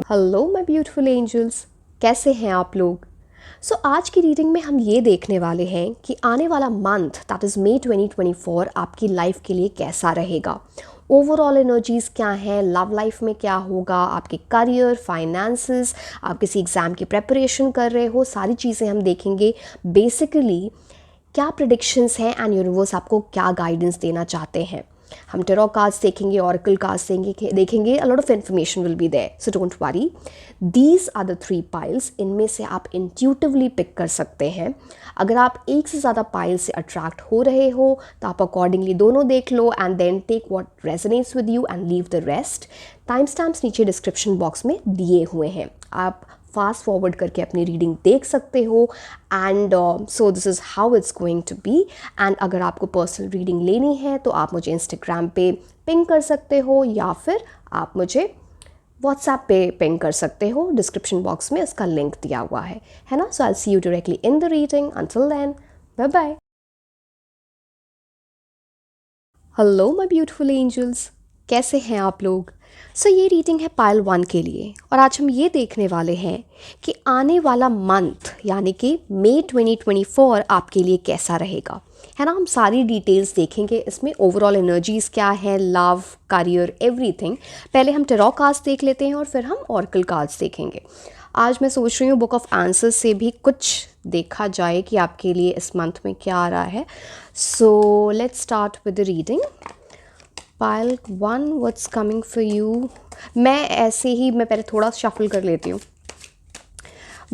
Hello my beautiful angels, कैसे हैं आप लोग। आज की रीडिंग में हम ये देखने वाले हैं कि आने वाला मंथ दैट इज़ मई 2024 आपकी लाइफ के लिए कैसा रहेगा। ओवरऑल एनर्जीज़ क्या हैं, लव लाइफ में क्या होगा, आपके करियर, फाइनेंसेस, आप किसी एग्ज़ाम की प्रेपरेशन कर रहे हो, सारी चीज़ें हम देखेंगे। बेसिकली क्या प्रिडिक्शंस हैं एंड यूनिवर्स आपको क्या गाइडेंस देना चाहते हैं। हम टेरो कार्ड्स देखेंगे, ऑरेकल कार्ड्स देखेंगे। A lot of information will be there, so don't worry. These are the 3 piles. इनमें से आप इंट्यूटिवली पिक कर सकते हैं। अगर आप एक से ज़्यादा पाइल से अट्रैक्ट हो रहे हो तो आप अकॉर्डिंगली दोनों देख लो and then take what resonates with you and leave the rest. Time stamps नीचे डिस्क्रिप्शन बॉक्स में दिए हुए हैं, आप फास्ट फॉरवर्ड करके अपनी रीडिंग देख सकते हो। And so this is how it's going to be. And अगर आपको पर्सनल रीडिंग लेनी है तो आप मुझे इंस्टाग्राम पे पिंग कर सकते हो या फिर आप मुझे व्हाट्सएप पे पिंग कर सकते हो। डिस्क्रिप्शन बॉक्स में इसका लिंक दिया हुआ है ना। So I see you directly in the reading. Until then, bye bye. Hello my beautiful angels, कैसे हैं आप लोग। ये रीडिंग है पाइल 1 के लिए और आज हम ये देखने वाले हैं कि आने वाला मंथ यानी कि मई 2024 आपके लिए कैसा रहेगा, है ना। हम सारी डिटेल्स देखेंगे इसमें, ओवरऑल एनर्जीज़ क्या है, लव, करियर, एवरीथिंग। पहले हम टेरो कार्ड्स देख लेते हैं और फिर हम ऑरेकल कार्ड्स देखेंगे। आज मैं सोच रही हूँ बुक ऑफ आंसर्स से भी कुछ देखा जाए कि आपके लिए इस मंथ में क्या आ रहा है। So let's start with the reading. Pile 1, what's coming for you. मैं पहले थोड़ा शफल कर लेती हूँ,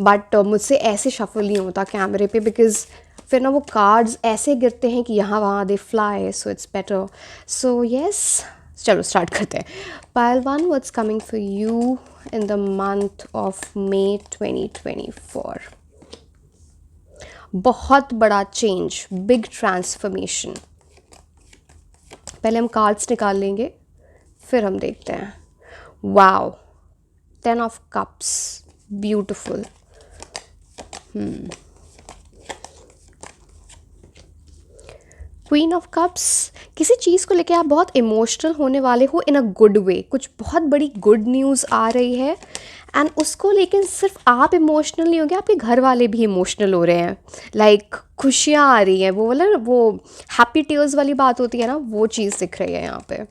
बट मुझसे ऐसे शफल नहीं होता कैमरे पे, बिकॉज फिर ना वो कार्ड्स ऐसे गिरते हैं कि यहाँ वहाँ they fly, so it's better. So yes, चलो स्टार्ट करते हैं। Pile 1, what's coming for you in the month of May 2024। बहुत बड़ा चेंज, बिग ट्रांसफॉर्मेशन। पहले हम कार्ड्स निकाल लेंगे फिर हम देखते हैं। Wow, 10 of cups, beautiful. Queen of cups, किसी चीज़ को लेके आप बहुत इमोशनल होने वाले हो इन अ गुड वे। कुछ बहुत बड़ी गुड न्यूज़ आ रही है एंड उसको लेकिन सिर्फ आप इमोशनल नहीं होंगे, आपके घर वाले भी इमोशनल हो रहे हैं। लाइक खुशियाँ आ रही हैं, वो हैप्पी टीयर्स वाली बात होती है ना, वो चीज़ दिख रही है यहाँ पे।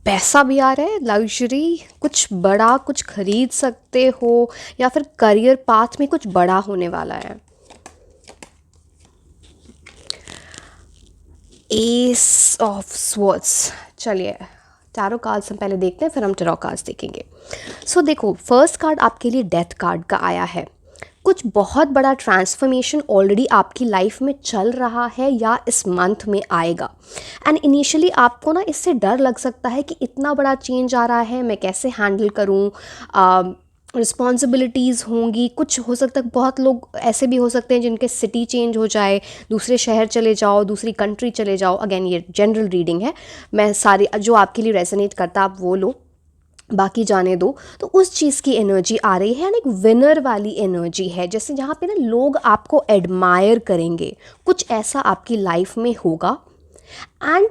पैसा भी आ रहा है, लग्जरी, कुछ बड़ा कुछ खरीद सकते हो या फिर करियर पाथ में कुछ बड़ा होने वाला है। S of swords. चलिए टैरो कार्ड्स हम पहले देखते हैं फिर हम टैरो कार्ड्स देखेंगे। देखो, फर्स्ट कार्ड आपके लिए डेथ कार्ड का आया है। कुछ बहुत बड़ा ट्रांसफॉर्मेशन ऑलरेडी आपकी लाइफ में चल रहा है या इस मंथ में आएगा। एंड इनिशियली आपको ना इससे डर लग सकता है कि इतना बड़ा चेंज आ रहा है, मैं कैसे हैंडल करूँ, रिस्पॉन्सिबिलिटीज़ होंगी, कुछ हो सकता है। बहुत लोग ऐसे भी हो सकते हैं जिनके सिटी चेंज हो जाए, दूसरे शहर चले जाओ, दूसरी कंट्री चले जाओ। अगेन ये जनरल रीडिंग है, मैं सारी जो आपके लिए रेजोनेट करता आप वो लो, बाकी जाने दो। तो उस चीज़ की एनर्जी आ रही है, एक विनर वाली एनर्जी है, जैसे जहाँ पे ना लोग आपको एडमायर करेंगे, कुछ ऐसा आपकी लाइफ में होगा। एंड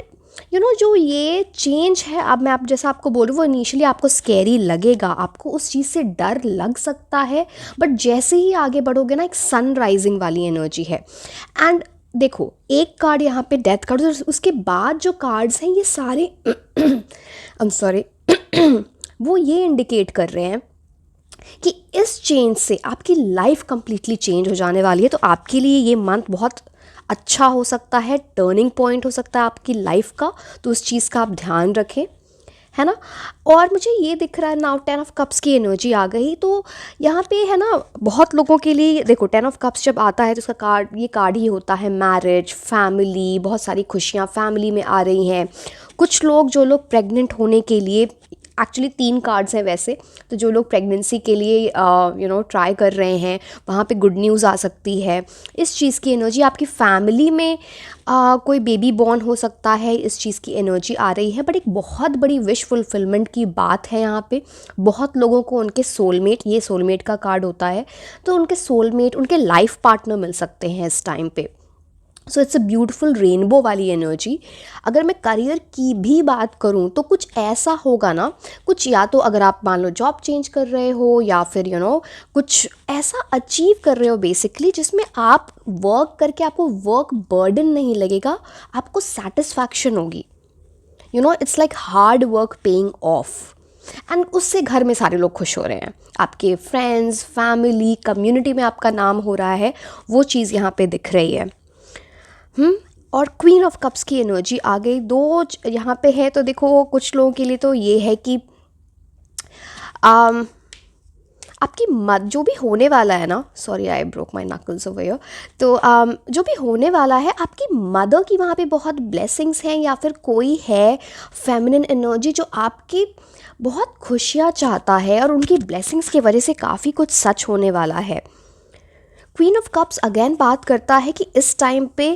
जो ये चेंज है, अब मैं जैसा आपको बोलूँ, वो इनिशियली आपको स्कैरी लगेगा, आपको उस चीज़ से डर लग सकता है, बट जैसे ही आगे बढ़ोगे ना, एक सन राइजिंग वाली एनर्जी है। एंड देखो, एक कार्ड यहाँ पे डेथ कार्ड, उसके बाद जो कार्ड्स हैं ये सारे आई एम सॉरी वो ये इंडिकेट कर रहे हैं कि इस चेंज से आपकी लाइफ कंप्लीटली चेंज हो जाने वाली है। तो आपके लिए ये मंथ बहुत अच्छा हो सकता है, टर्निंग पॉइंट हो सकता है आपकी लाइफ का, तो उस चीज़ का आप ध्यान रखें, है ना। और मुझे ये दिख रहा है नाउ 10 ऑफ कप्स की एनर्जी आ गई, तो यहाँ पे है ना बहुत लोगों के लिए देखो 10 ऑफ कप्स जब आता है तो उसका कार्ड, ये कार्ड ही होता है मैरिज, फैमिली, बहुत सारी खुशियाँ फैमिली में आ रही हैं। कुछ लोग, जो लोग प्रेग्नेंट होने के लिए, एक्चुअली 3 कार्ड्स हैं वैसे, तो जो लोग प्रेगनेंसी के लिए ट्राई कर रहे हैं, वहाँ पे गुड न्यूज़ आ सकती है। इस चीज़ की एनर्जी आपकी फैमिली में कोई बेबी बॉर्न हो सकता है, इस चीज़ की एनर्जी आ रही है। बट एक बहुत बड़ी विश फुलफिलमेंट की बात है यहाँ पे। बहुत लोगों को उनके सोलमेट, ये सोलमेट का कार्ड होता है, तो उनके सोलमेट, उनके लाइफ पार्टनर मिल सकते हैं इस टाइम पे। So it's a beautiful rainbow वाली एनर्जी। अगर मैं करियर की भी बात करूँ तो कुछ ऐसा होगा ना, कुछ या तो अगर आप मान लो जॉब चेंज कर रहे हो या फिर कुछ ऐसा अचीव कर रहे हो बेसिकली, जिसमें आप वर्क करके आपको वर्क बर्डन नहीं लगेगा, आपको सेटिस्फैक्शन होगी। It's like hard work paying off, and उससे घर में सारे लोग खुश हो रहे हैं, आपके फ्रेंड्स, फैमिली, कम्युनिटी में आपका नाम हो रहा है, वो चीज़ यहाँ पे दिख रही है। और क्वीन ऑफ कप्स की एनर्जी आ गई, दो यहाँ पे है। तो देखो कुछ लोगों के लिए तो ये है कि आपकी मत जो भी होने वाला है ना, sorry I broke my knuckles over here, तो जो भी होने वाला है, आपकी मदर की वहाँ पे बहुत ब्लेसिंग्स हैं, या फिर कोई है फेमिनिन एनर्जी जो आपकी बहुत खुशियाँ चाहता है और उनकी ब्लेसिंग्स की वजह से काफ़ी कुछ सच होने वाला है। क्वीन ऑफ कप्स अगेन बात करता है कि इस टाइम पे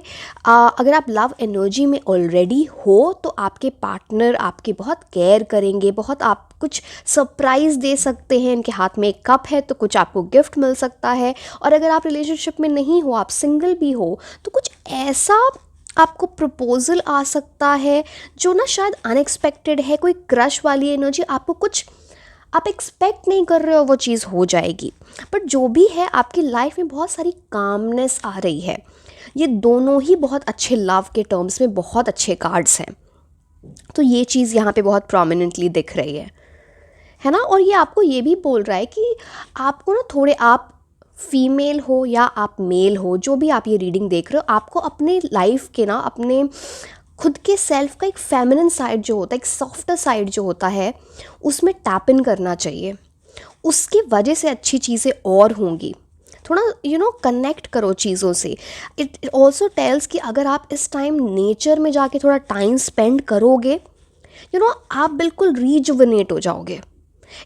अगर आप लव एनर्जी में ऑलरेडी हो तो आपके पार्टनर आपकी बहुत केयर करेंगे, बहुत आप कुछ सरप्राइज़ दे सकते हैं। इनके हाथ में एक कप है तो कुछ आपको गिफ्ट मिल सकता है। और अगर आप रिलेशनशिप में नहीं हो, आप सिंगल भी हो, तो कुछ ऐसा आपको प्रपोजल आ सकता है जो ना शायद अनएक्सपेक्टेड है। कोई क्रश वाली एनर्जी, आपको कुछ आप एक्सपेक्ट नहीं कर रहे हो वो चीज़ हो जाएगी। बट जो भी है, आपकी लाइफ में बहुत सारी कामनेस आ रही है। ये दोनों ही बहुत अच्छे लव के टर्म्स में बहुत अच्छे कार्ड्स हैं। तो ये चीज़ यहाँ पे बहुत प्रोमिनेंटली दिख रही है ना। और ये आपको ये भी बोल रहा है कि आपको ना थोड़े, आप फीमेल हो या आप मेल हो, जो भी आप ये रीडिंग देख रहे हो, आपको अपने लाइफ के ना, अपने खुद के सेल्फ का एक फेमिनिन साइड जो होता है, एक सॉफ्टर साइड जो होता है, उसमें टैप इन करना चाहिए। उसकी वजह से अच्छी चीज़ें और होंगी। थोड़ा कनेक्ट करो चीज़ों से। इट ऑल्सो टेल्स कि अगर आप इस टाइम नेचर में जाके थोड़ा टाइम स्पेंड करोगे, आप बिल्कुल रीजुवनेट हो जाओगे।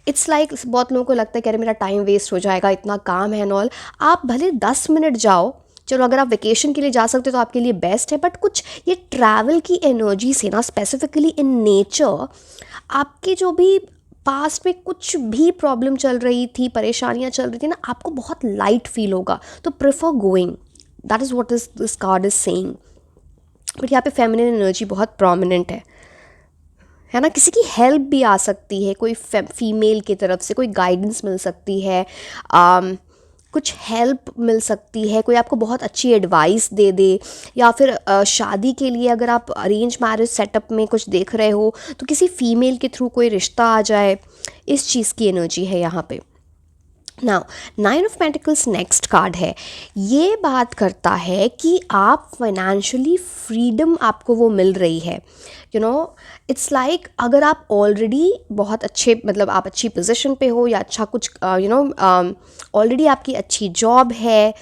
इट्स लाइक बहुत लोगों को लगता है कि अरे मेरा टाइम वेस्ट हो जाएगा, इतना काम है एंड ऑल। आप भले 10 मिनट जाओ, चलो अगर आप वेकेशन के लिए जा सकते हो तो आपके लिए बेस्ट है, बट कुछ ये ट्रैवल की एनर्जी से ना, स्पेसिफिकली इन नेचर, आपके जो भी पास्ट में कुछ भी प्रॉब्लम चल रही थी, परेशानियाँ चल रही थी ना, आपको बहुत लाइट फील होगा। तो prefer going, that is what is this card is saying. But यहाँ पे फेमिनिन एनर्जी बहुत प्रोमिनेंट है ना। किसी की हेल्प भी आ सकती है, कोई फीमेल की तरफ से कोई गाइडेंस मिल सकती है, कुछ हेल्प मिल सकती है, कोई आपको बहुत अच्छी एडवाइस दे दे, या फिर शादी के लिए अगर आप अरेंज मैरिज सेटअप में कुछ देख रहे हो तो किसी फीमेल के थ्रू कोई रिश्ता आ जाए। इस चीज़ की एनर्जी है यहाँ पे। Now 9 of pentacles next card है। ये बात करता है कि आप फाइनेंशियली फ्रीडम आपको वो मिल रही है। इट्स लाइक अगर आप ऑलरेडी बहुत अच्छे, मतलब आप अच्छी पोजीशन पे हो, या अच्छा कुछ ऑलरेडी आपकी अच्छी जॉब है,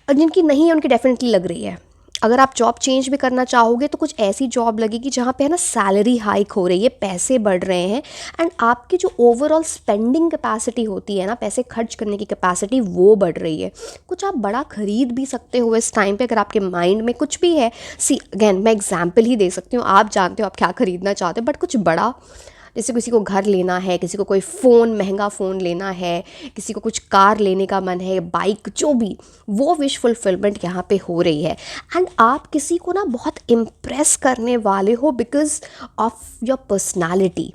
और जिनकी नहीं है उनकी डेफिनेटली लग रही है। अगर आप जॉब चेंज भी करना चाहोगे तो कुछ ऐसी जॉब लगेगी जहाँ पे है ना सैलरी हाइक हो रही है, पैसे बढ़ रहे हैं, एंड आपकी जो ओवरऑल स्पेंडिंग कैपेसिटी होती है ना, पैसे खर्च करने की कैपेसिटी, वो बढ़ रही है। कुछ आप बड़ा खरीद भी सकते हो इस टाइम पे, अगर आपके माइंड में कुछ भी है। सी अगेन मैं एग्जाम्पल ही दे सकती हूँ, आप जानते हो आप क्या खरीदना चाहते हो, बट कुछ बड़ा, जैसे किसी को घर लेना है, किसी को कोई फ़ोन, महंगा फ़ोन लेना है, किसी को कुछ कार लेने का मन है, बाइक, जो भी, वो विश फुलफिलमेंट यहाँ पे हो रही है। एंड आप किसी को ना बहुत इम्प्रेस करने वाले हो बिकॉज ऑफ योर पर्सनालिटी।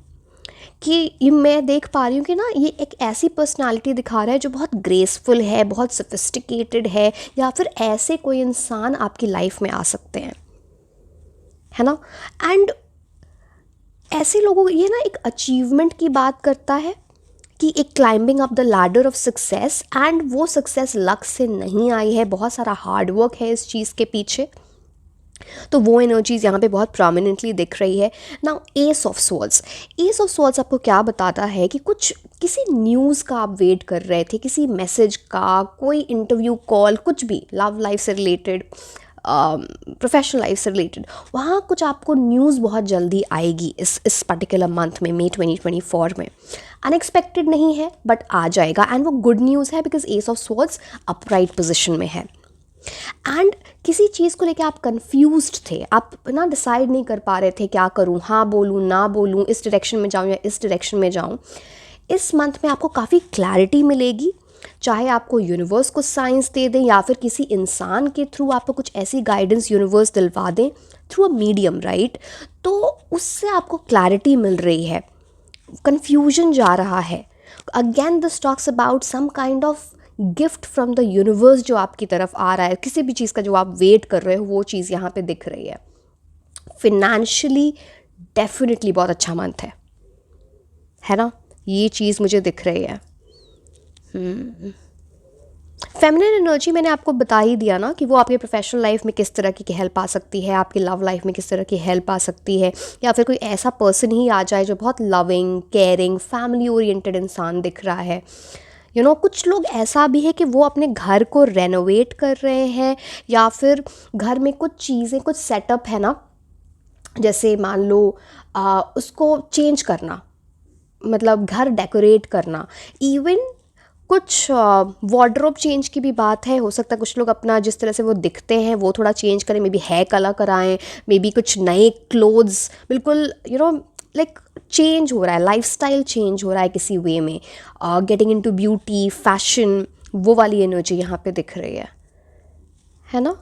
कि ये मैं देख पा रही हूँ कि ना ये एक ऐसी पर्सनालिटी दिखा रहा है जो बहुत ग्रेसफुल है, बहुत सोफिस्टिकेटेड है, या फिर ऐसे कोई इंसान आपकी लाइफ में आ सकते हैं, है ना। एंड ऐसे लोगों, ये ना एक अचीवमेंट की बात करता है कि एक climbing up the ladder of success, and वो सक्सेस लक से नहीं आई है, बहुत सारा हार्ड वर्क है इस चीज़ के पीछे। तो वो एनर्जीज़ यहाँ पे बहुत प्रोमिनेंटली दिख रही है। Now S of swords, S of swords आपको क्या बताता है कि कुछ किसी न्यूज़ का आप वेट कर रहे थे, किसी मैसेज का, कोई इंटरव्यू कॉल, कुछ भी लव लाइफ से रिलेटेड, प्रोफेशनल लाइफ से रिलेटेड, वहाँ कुछ आपको न्यूज़ बहुत जल्दी आएगी इस पर्टिकुलर मंथ में, मई 2024 में। अनएक्सपेक्टेड नहीं है बट आ जाएगा, एंड वो गुड न्यूज़ है because S of swords upright position में है। एंड किसी चीज़ को लेकर आप कंफ्यूज्ड थे, आप ना डिसाइड नहीं कर पा रहे थे क्या करूँ, हाँ बोलूँ ना बोलूँ, इस डायरेक्शन में जाऊँ या इस डायरेक्शन में जाऊँ। इस मंथ में आपको काफ़ी क्लैरिटी मिलेगी, चाहे आपको यूनिवर्स को साइंस दे दें या फिर किसी इंसान के थ्रू आपको कुछ ऐसी गाइडेंस यूनिवर्स दिलवा दें थ्रू अ मीडियम, राइट, तो उससे आपको क्लैरिटी मिल रही है, कन्फ्यूजन जा रहा है। Again this talks about some kind of gift from the universe जो आपकी तरफ आ रहा है, किसी भी चीज़ का जो आप वेट कर रहे हो वो चीज़ यहाँ पे दिख रही है। फिनेंशियली डेफिनेटली बहुत अच्छा मंथ है ना, ये चीज़ मुझे दिख रही है। फेमिनिन एनर्जी मैंने आपको बता ही दिया ना कि वो आपके प्रोफेशनल लाइफ में किस तरह की हेल्प आ सकती है, आपकी लव लाइफ में किस तरह की हेल्प आ सकती है, या फिर कोई ऐसा पर्सन ही आ जाए जो बहुत लविंग, केयरिंग, फैमिली ओरिएंटेड इंसान दिख रहा है। कुछ लोग ऐसा भी है कि वो अपने घर को रेनोवेट कर रहे हैं या फिर घर में कुछ चीज़ें, कुछ सेटअप है ना, जैसे मान लो उसको चेंज करना, मतलब घर डेकोरेट करना, इवन कुछ वार्डरोब चेंज की भी बात है। हो सकता है कुछ लोग अपना जिस तरह से वो दिखते हैं वो थोड़ा चेंज करें, मे बी हेयर कलर कराएं, मे बी कुछ नए क्लोथ्स, बिल्कुल लाइक चेंज हो रहा है, लाइफस्टाइल चेंज हो रहा है किसी वे में, गेटिंग इनटू ब्यूटी, फैशन, वो वाली एनर्जी यहाँ पे दिख रही है ना।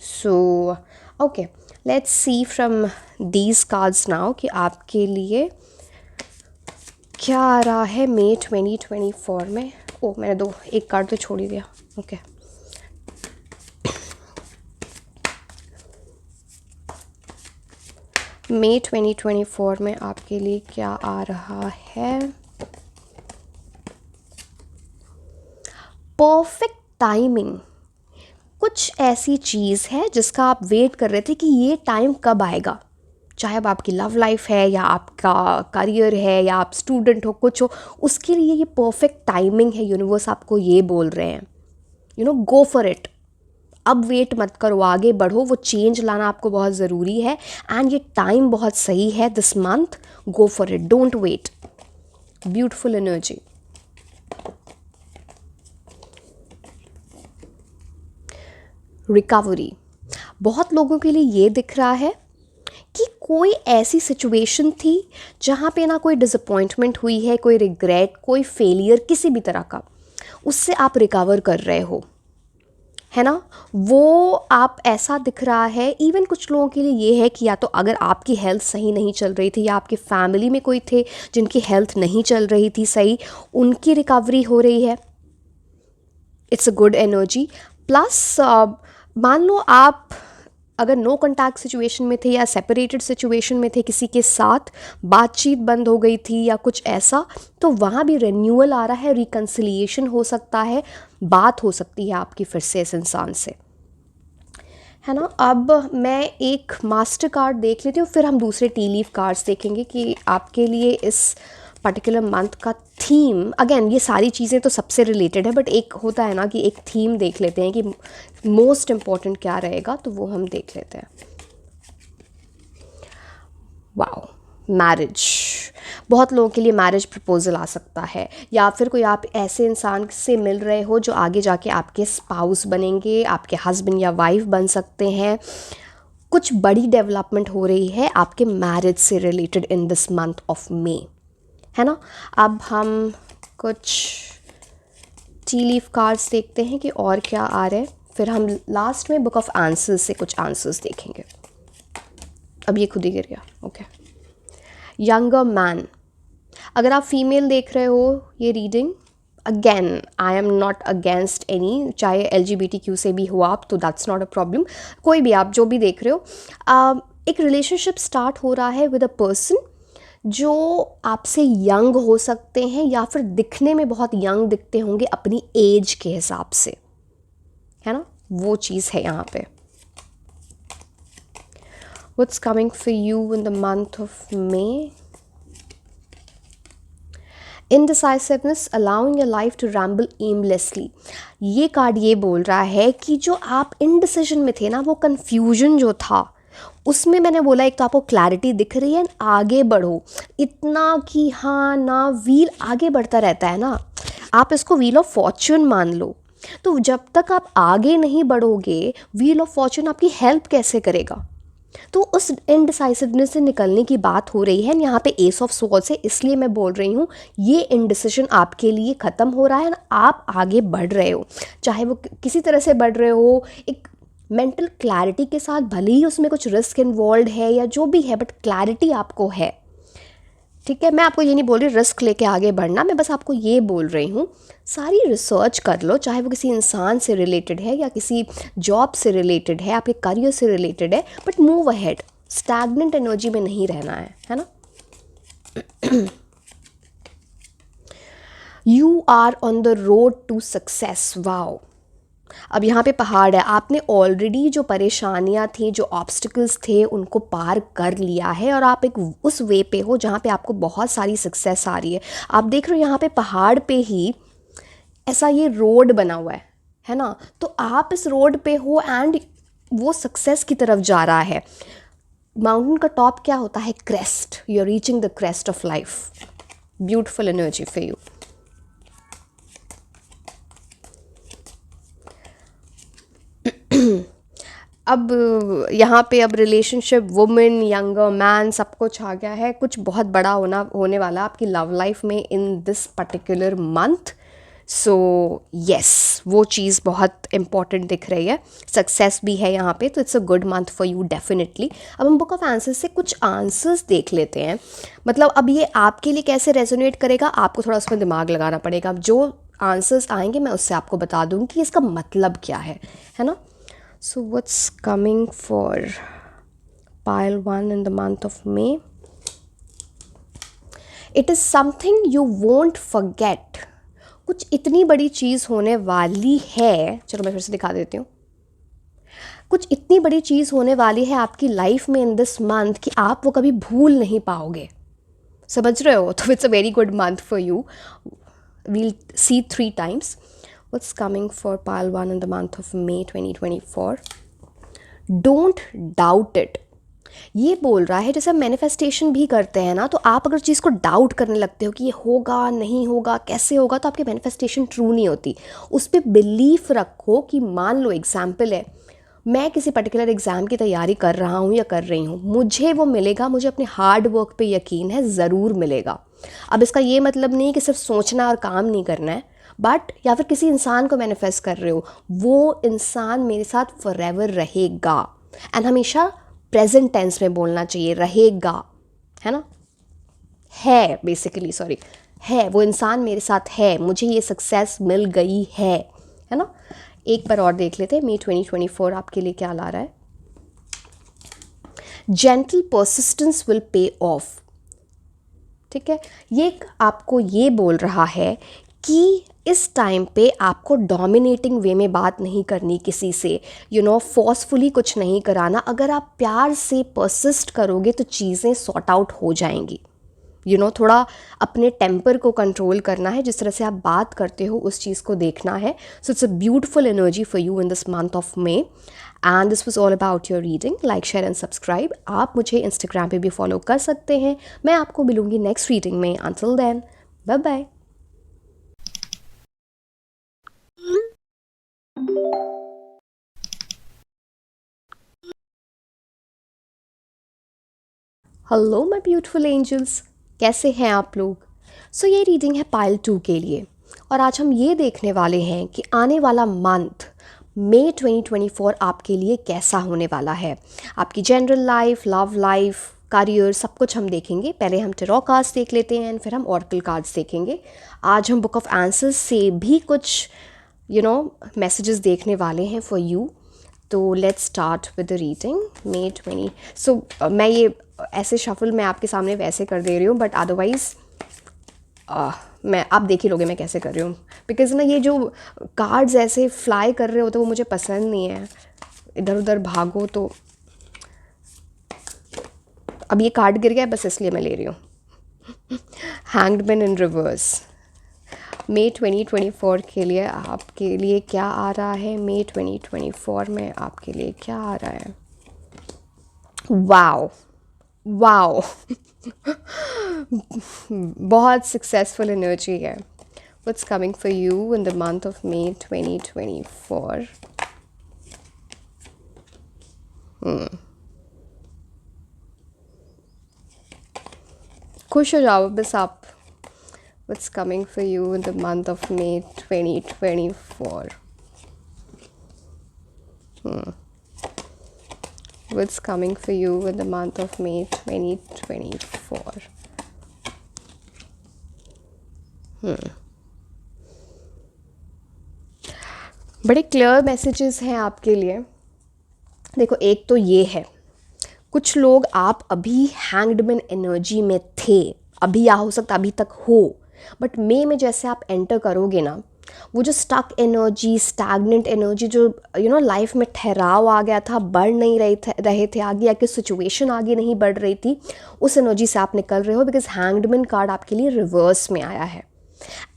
So okay, let's see from these cards now कि आपके लिए क्या आ रहा है मई 2024 में। ओ, मैंने एक कार्ड तो छोड़ ही दिया। ओके, मई 2024 में आपके लिए क्या आ रहा है। परफेक्ट टाइमिंग, कुछ ऐसी चीज़ है जिसका आप वेट कर रहे थे कि ये टाइम कब आएगा, चाहे अब आपकी लव लाइफ है या आपका करियर है या आप स्टूडेंट हो, कुछ हो, उसके लिए ये परफेक्ट टाइमिंग है। यूनिवर्स आपको ये बोल रहे हैं, गो फॉर इट, अब वेट मत करो, आगे बढ़ो, वो चेंज लाना आपको बहुत ज़रूरी है एंड ये टाइम बहुत सही है this month, go for it, don't wait. Beautiful energy. Recovery, बहुत लोगों के लिए ये दिख रहा है कि कोई ऐसी सिचुएशन थी जहाँ पे ना कोई डिसअपॉइंटमेंट हुई है, कोई रिग्रेट, कोई फेलियर किसी भी तरह का, उससे आप रिकवर कर रहे हो, है ना, वो आप ऐसा दिख रहा है। इवन कुछ लोगों के लिए ये है कि या तो अगर आपकी हेल्थ सही नहीं चल रही थी या आपकी फैमिली में कोई थे जिनकी हेल्थ नहीं चल रही थी सही, उनकी रिकवरी हो रही है। It's a good energy. Plus मान लो आप अगर नो कॉन्टैक्ट सिचुएशन में थे या सेपरेटेड सिचुएशन में थे, किसी के साथ बातचीत बंद हो गई थी या कुछ ऐसा, तो वहाँ भी रिन्यूअल आ रहा है, रिकन्सिलिएशन हो सकता है, बात हो सकती है आपकी फिर से इस इंसान से, है ना। अब मैं एक मास्टर कार्ड देख लेती हूँ, फिर हम दूसरे टी लीफ कार्ड्स देखेंगे कि आपके लिए इस पर्टिकुलर मंथ का थीम। अगेन ये सारी चीज़ें तो सबसे रिलेटेड है, बट एक होता है ना कि एक थीम देख लेते हैं कि मोस्ट इम्पॉर्टेंट क्या रहेगा, तो वो हम देख लेते हैं। वाओ, मैरिज, बहुत लोगों के लिए मैरिज प्रपोजल आ सकता है, या फिर कोई आप ऐसे इंसान से मिल रहे हो जो आगे जाके आपके स्पाउस बनेंगे, आपके हस्बैंड या वाइफ बन सकते हैं। कुछ बड़ी डेवलपमेंट हो रही है आपके मैरिज से related in this month of मे, है ना। अब हम कुछ टी लीफ कार्ड्स देखते हैं कि और क्या आ रहा है, फिर हम लास्ट में बुक ऑफ आंसर्स से कुछ आंसर्स देखेंगे। अब ये खुद ही गिर गया। ओके, यंगर मैन, अगर आप फीमेल देख रहे हो ये reading, again I am not against any, चाहे LGBTQ से भी हो आप तो दैट्स नॉट अ प्रॉब्लम, कोई भी आप जो भी देख रहे हो, एक रिलेशनशिप स्टार्ट हो रहा है विद अ पर्सन जो आपसे यंग हो सकते हैं या फिर दिखने में बहुत यंग दिखते होंगे अपनी एज के हिसाब से, है ना, वो चीज़ है यहाँ पे। What's coming for you in the month of May? Indecisiveness, allowing your life to ramble aimlessly. ये कार्ड ये बोल रहा है कि जो आप इनडिसीजन में थे ना, वो कन्फ्यूजन जो था उसमें मैंने बोला एक तो आपको क्लैरिटी दिख रही है, आगे बढ़ो, इतना कि हाँ ना, व्हील आगे बढ़ता रहता है ना, आप इसको व्हील ऑफ फॉर्च्यून मान लो। तो जब तक आप आगे नहीं बढ़ोगे, व्हील ऑफ फॉर्च्यून आपकी हेल्प कैसे करेगा, तो उस इनडिसाइसिवनेस से निकलने की बात हो रही है। यहाँ पे एस ऑफ स्वॉर्ड्स है, इसलिए मैं बोल रही हूँ ये इनडिसीजन आपके लिए ख़त्म हो रहा है ना, आप आगे बढ़ रहे हो, चाहे वो किसी तरह से बढ़ रहे हो, एक मेंटल क्लैरिटी के साथ, भले ही उसमें कुछ रिस्क इन्वॉल्व है या जो भी है, बट क्लैरिटी आपको है। ठीक है, मैं आपको ये नहीं बोल रही रिस्क लेके आगे बढ़ना, मैं बस आपको ये बोल रही हूँ सारी रिसर्च कर लो, चाहे वो किसी इंसान से रिलेटेड है या किसी जॉब से रिलेटेड है, आपके करियर से रिलेटेड है, but move ahead, stagnant energy में नहीं रहना है ना। You are on the road to success. Wow, अब यहाँ पे पहाड़ है, आपने ऑलरेडी जो परेशानियाँ थी, जो ऑब्स्टिकल्स थे, उनको पार कर लिया है और आप एक उस वे पे हो जहाँ पे आपको बहुत सारी सक्सेस आ रही है। आप देख रहे हो यहाँ पे पहाड़ पे ही ऐसा ये रोड बना हुआ है ना, तो आप इस रोड पे हो एंड वो सक्सेस की तरफ जा रहा है। माउंटेन का टॉप क्या होता है? Crest, you are reaching the crest of life. Beautiful energy for you. अब यहाँ पे अब रिलेशनशिप, वुमेन, यंगर मैन, सब कुछ आ गया है। कुछ बहुत बड़ा होने वाला आपकी लव लाइफ में in this particular month. So yes, वो चीज़ बहुत इम्पॉर्टेंट दिख रही है। सक्सेस भी है यहाँ पे, तो it's a good month for you definitely. अब हम बुक ऑफ आंसर्स से कुछ आंसर्स देख लेते हैं। मतलब अब ये आपके लिए कैसे रेजोनेट करेगा, आपको थोड़ा उसमें दिमाग लगाना पड़ेगा। अब जो आंसर्स आएंगे मैं उससे आपको बता दूँगी कि इसका मतलब क्या है ना। So what's coming for pile 1 in the month of May? It is something you won't forget. कुछ इतनी बड़ी चीज़ होने वाली है, चलो मैं फिर से दिखा देती हूँ। कुछ इतनी बड़ी चीज़ होने वाली है आपकी लाइफ में इन दिस मंथ कि आप वो कभी भूल नहीं पाओगे। समझ रहे हो? तो it's a very good month for you. We'll see 3 times. What's coming for pile 1 in the month of May 2024? Don't doubt it. ये बोल रहा है जैसे हम मैनिफेस्टेशन भी करते हैं ना, तो आप अगर चीज़ को डाउट करने लगते हो कि ये होगा नहीं होगा कैसे होगा, तो आपकी मैनिफेस्टेशन ट्रू नहीं होती। उस पर बिलीफ रखो कि मान लो एग्जाम्पल है, मैं किसी पर्टिकुलर एग्ज़ाम की तैयारी कर रहा हूँ या कर रही हूँ, मुझे वो मिलेगा, मुझे अपने हार्ड वर्क पे यकीन है, ज़रूर मिलेगा। अब इसका ये मतलब नहीं कि सिर्फ सोचना और काम नहीं करना है, बट या फिर किसी इंसान को मैनिफेस्ट कर रहे हो, वो इंसान मेरे साथ फॉरएवर रहेगा। एंड हमेशा प्रेजेंट टेंस में बोलना चाहिए, रहेगा, है ना, है बेसिकली, सॉरी, है, वो इंसान मेरे साथ है, मुझे ये सक्सेस मिल गई है ना। एक बार और देख लेते हैं मे 2024 आपके लिए क्या ला रहा है। Gentle persistence will pay of. ठीक है, ये आपको ये बोल रहा है कि इस टाइम पे आपको डोमिनेटिंग वे में बात नहीं करनी किसी से, फोर्सफुली कुछ नहीं कराना। अगर आप प्यार से परसिस्ट करोगे तो चीज़ें सॉर्ट आउट हो जाएंगी। थोड़ा अपने टेम्पर को कंट्रोल करना है, जिस तरह से आप बात करते हो उस चीज़ को देखना है। So it's a beautiful energy for you in this month of may and this was all about your reading. Like, share and subscribe. आप मुझे इंस्टाग्राम पे भी फॉलो कर सकते हैं। मैं आपको मिलूंगी नेक्स्ट रीडिंग में। Until then, bye bye. Hello my beautiful angels, कैसे हैं आप लोग? सो ये रीडिंग है पाइल 2 के लिए, और आज हम ये देखने वाले हैं कि आने वाला मंथ मई 2024 आपके लिए कैसा होने वाला है। आपकी general life, love life, career, सब कुछ हम देखेंगे। पहले हम टेरो कार्ड्स देख लेते हैं, फिर हम ऑरेकल कार्ड्स देखेंगे। आज हम बुक ऑफ आंसर्स से भी कुछ मैसेजेस देखने वाले हैं फॉर यू। तो let's start with the reading May 20। So मैं ये ऐसे शफल मैं आपके सामने वैसे कर दे रही हूँ, बट अदरवाइज़ मैं आप देख ही लोगे मैं कैसे कर रही हूँ, बिकॉज ना ये जो कार्ड्स ऐसे फ्लाई कर रहे होते वो मुझे पसंद नहीं है, इधर उधर भागो तो। अब ये कार्ड गिर गया बस इसलिए मैं ले रही हूँ। Hanged man in reverse. मई 2024 के लिए आपके लिए क्या आ रहा है? मई 2024 में आपके लिए क्या आ रहा है? Wow wow. बहुत सक्सेसफुल एनर्जी है। What's coming for you in the month of May 2024? खुश हो जाओ बस आप. What's coming for you in the month of May 2024? What's coming for you in the month of May 2024? बड़े clear messages हैं आपके लिए. देखो, एक तो ये है, कुछ लोग आप अभी हैंग्डमैन एनर्जी में थे, अभी या हो सकता अभी तक हो, बट मे में जैसे आप एंटर करोगे ना, वो जो स्टक एनर्जी, स्टैग्नेंट एनर्जी, जो लाइफ में ठहराव आ गया था, बढ़ नहीं रहे थे आगे, या कि सिचुएशन आगे नहीं बढ़ रही थी, उस एनर्जी से आप निकल रहे हो. बिकॉज हैंग्डमैन कार्ड आपके लिए रिवर्स में आया है.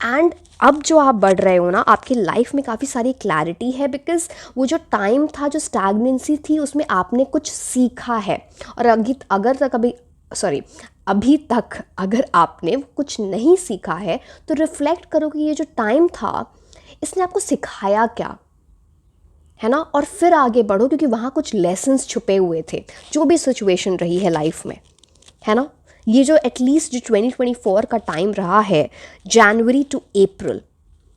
एंड अब जो आप बढ़ रहे हो ना, आपकी लाइफ में काफ़ी सारी क्लैरिटी है. बिकॉज वो जो टाइम था, जो स्टैग्नेंसी थी, उसमें आपने कुछ सीखा है. और अभी तक अगर आपने कुछ नहीं सीखा है, तो रिफ्लेक्ट करो कि ये जो टाइम था, इसने आपको सिखाया क्या है ना. और फिर आगे बढ़ो, क्योंकि वहाँ कुछ लेसन्स छुपे हुए थे, जो भी सिचुएशन रही है लाइफ में, है ना. ये जो एटलीस्ट जो 2024 का टाइम रहा है, जनवरी टू अप्रैल,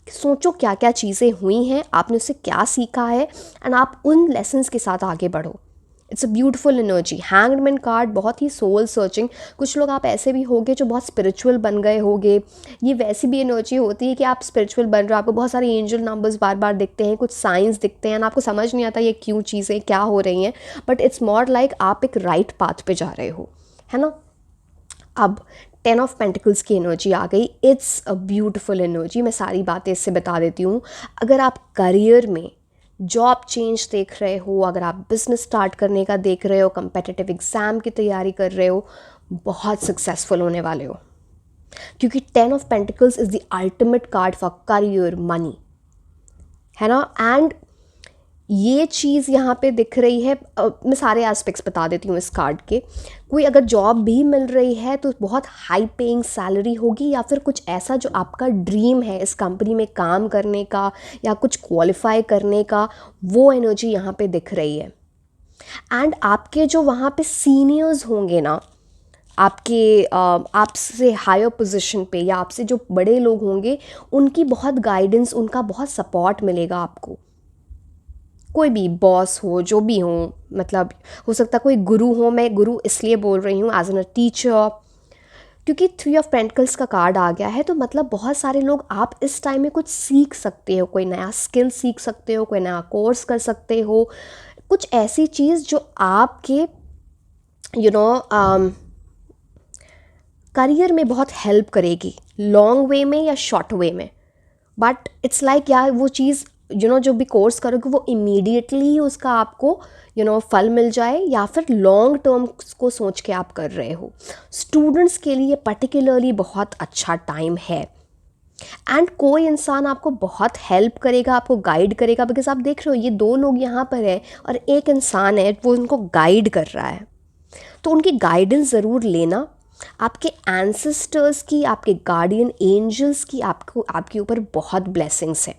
सोचो क्या क्या चीज़ें हुई हैं, आपने उससे क्या सीखा है, एंड आप उन लेसन्स के साथ आगे बढ़ो. It's a beautiful energy. Hanged man card बहुत ही सोल सर्चिंग. कुछ लोग आप ऐसे भी होगे जो बहुत स्पिरिचुअल बन गए होगे. ये वैसी भी एनर्जी होती है कि आप स्पिरिचुअल बन रहे हो, आपको बहुत सारे एंजल नंबर्स बार बार दिखते हैं, कुछ साइंस दिखते हैं, आपको समझ नहीं आता ये क्यों चीज़ें क्या हो रही हैं, बट इट्स मोर लाइक आप एक राइट पाथ पे जा रहे हो, है ना. अब 10 ऑफ पेंटिकल्स की एनर्जी आ गई. It's a beautiful energy. मैं सारी बातें इससे बता देती हूँ. अगर आप करियर में जॉब चेंज देख रहे हो, अगर आप बिजनेस स्टार्ट करने का देख रहे हो, कम्पिटिटिव एग्ज़ाम की तैयारी कर रहे हो, बहुत सक्सेसफुल होने वाले हो. क्योंकि 10 of pentacles is the ultimate card for career, money, है ना. एंड ये चीज़ यहाँ पे दिख रही है. मैं सारे एस्पेक्ट्स बता देती हूँ इस कार्ड के. कोई अगर जॉब भी मिल रही है तो बहुत हाई पेइंग सैलरी होगी, या फिर कुछ ऐसा जो आपका ड्रीम है इस कंपनी में काम करने का या कुछ क्वालिफाई करने का, वो एनर्जी यहाँ पे दिख रही है. एंड आपके जो वहाँ पे सीनियर्स होंगे ना, आपसे हायर पोजीशन पे, या आपसे जो बड़े लोग होंगे, उनकी बहुत गाइडेंस, उनका बहुत सपोर्ट मिलेगा आपको. कोई भी बॉस हो, जो भी हो, मतलब हो सकता कोई गुरु हो. मैं गुरु इसलिए बोल रही हूँ एज एन अ टीचर, क्योंकि 3 ऑफ पेंटिकल्स का कार्ड आ गया है. तो मतलब बहुत सारे लोग आप इस टाइम में कुछ सीख सकते हो, कोई नया स्किल सीख सकते हो, कोई नया कोर्स कर सकते हो, कुछ ऐसी चीज़ जो आपके करियर में बहुत हेल्प करेगी, लॉन्ग वे में या शॉर्ट वे में. बट इट्स लाइक यार वो चीज़ जो भी कोर्स करोगे वो इमीडिएटली उसका आपको फल मिल जाए, या फिर लॉन्ग टर्म को सोच के आप कर रहे हो. स्टूडेंट्स के लिए पर्टिकुलरली बहुत अच्छा टाइम है. एंड कोई इंसान आपको बहुत हेल्प करेगा, आपको गाइड करेगा. बिकॉज आप देख रहे हो ये 2 लोग यहाँ पर है और एक इंसान है वो उनको गाइड कर रहा है. तो उनकी गाइडेंस ज़रूर लेना. आपके एंसेस्टर्स की, आपके गार्डियन एंजल्स की आपके ऊपर बहुत ब्लेसिंग्स है.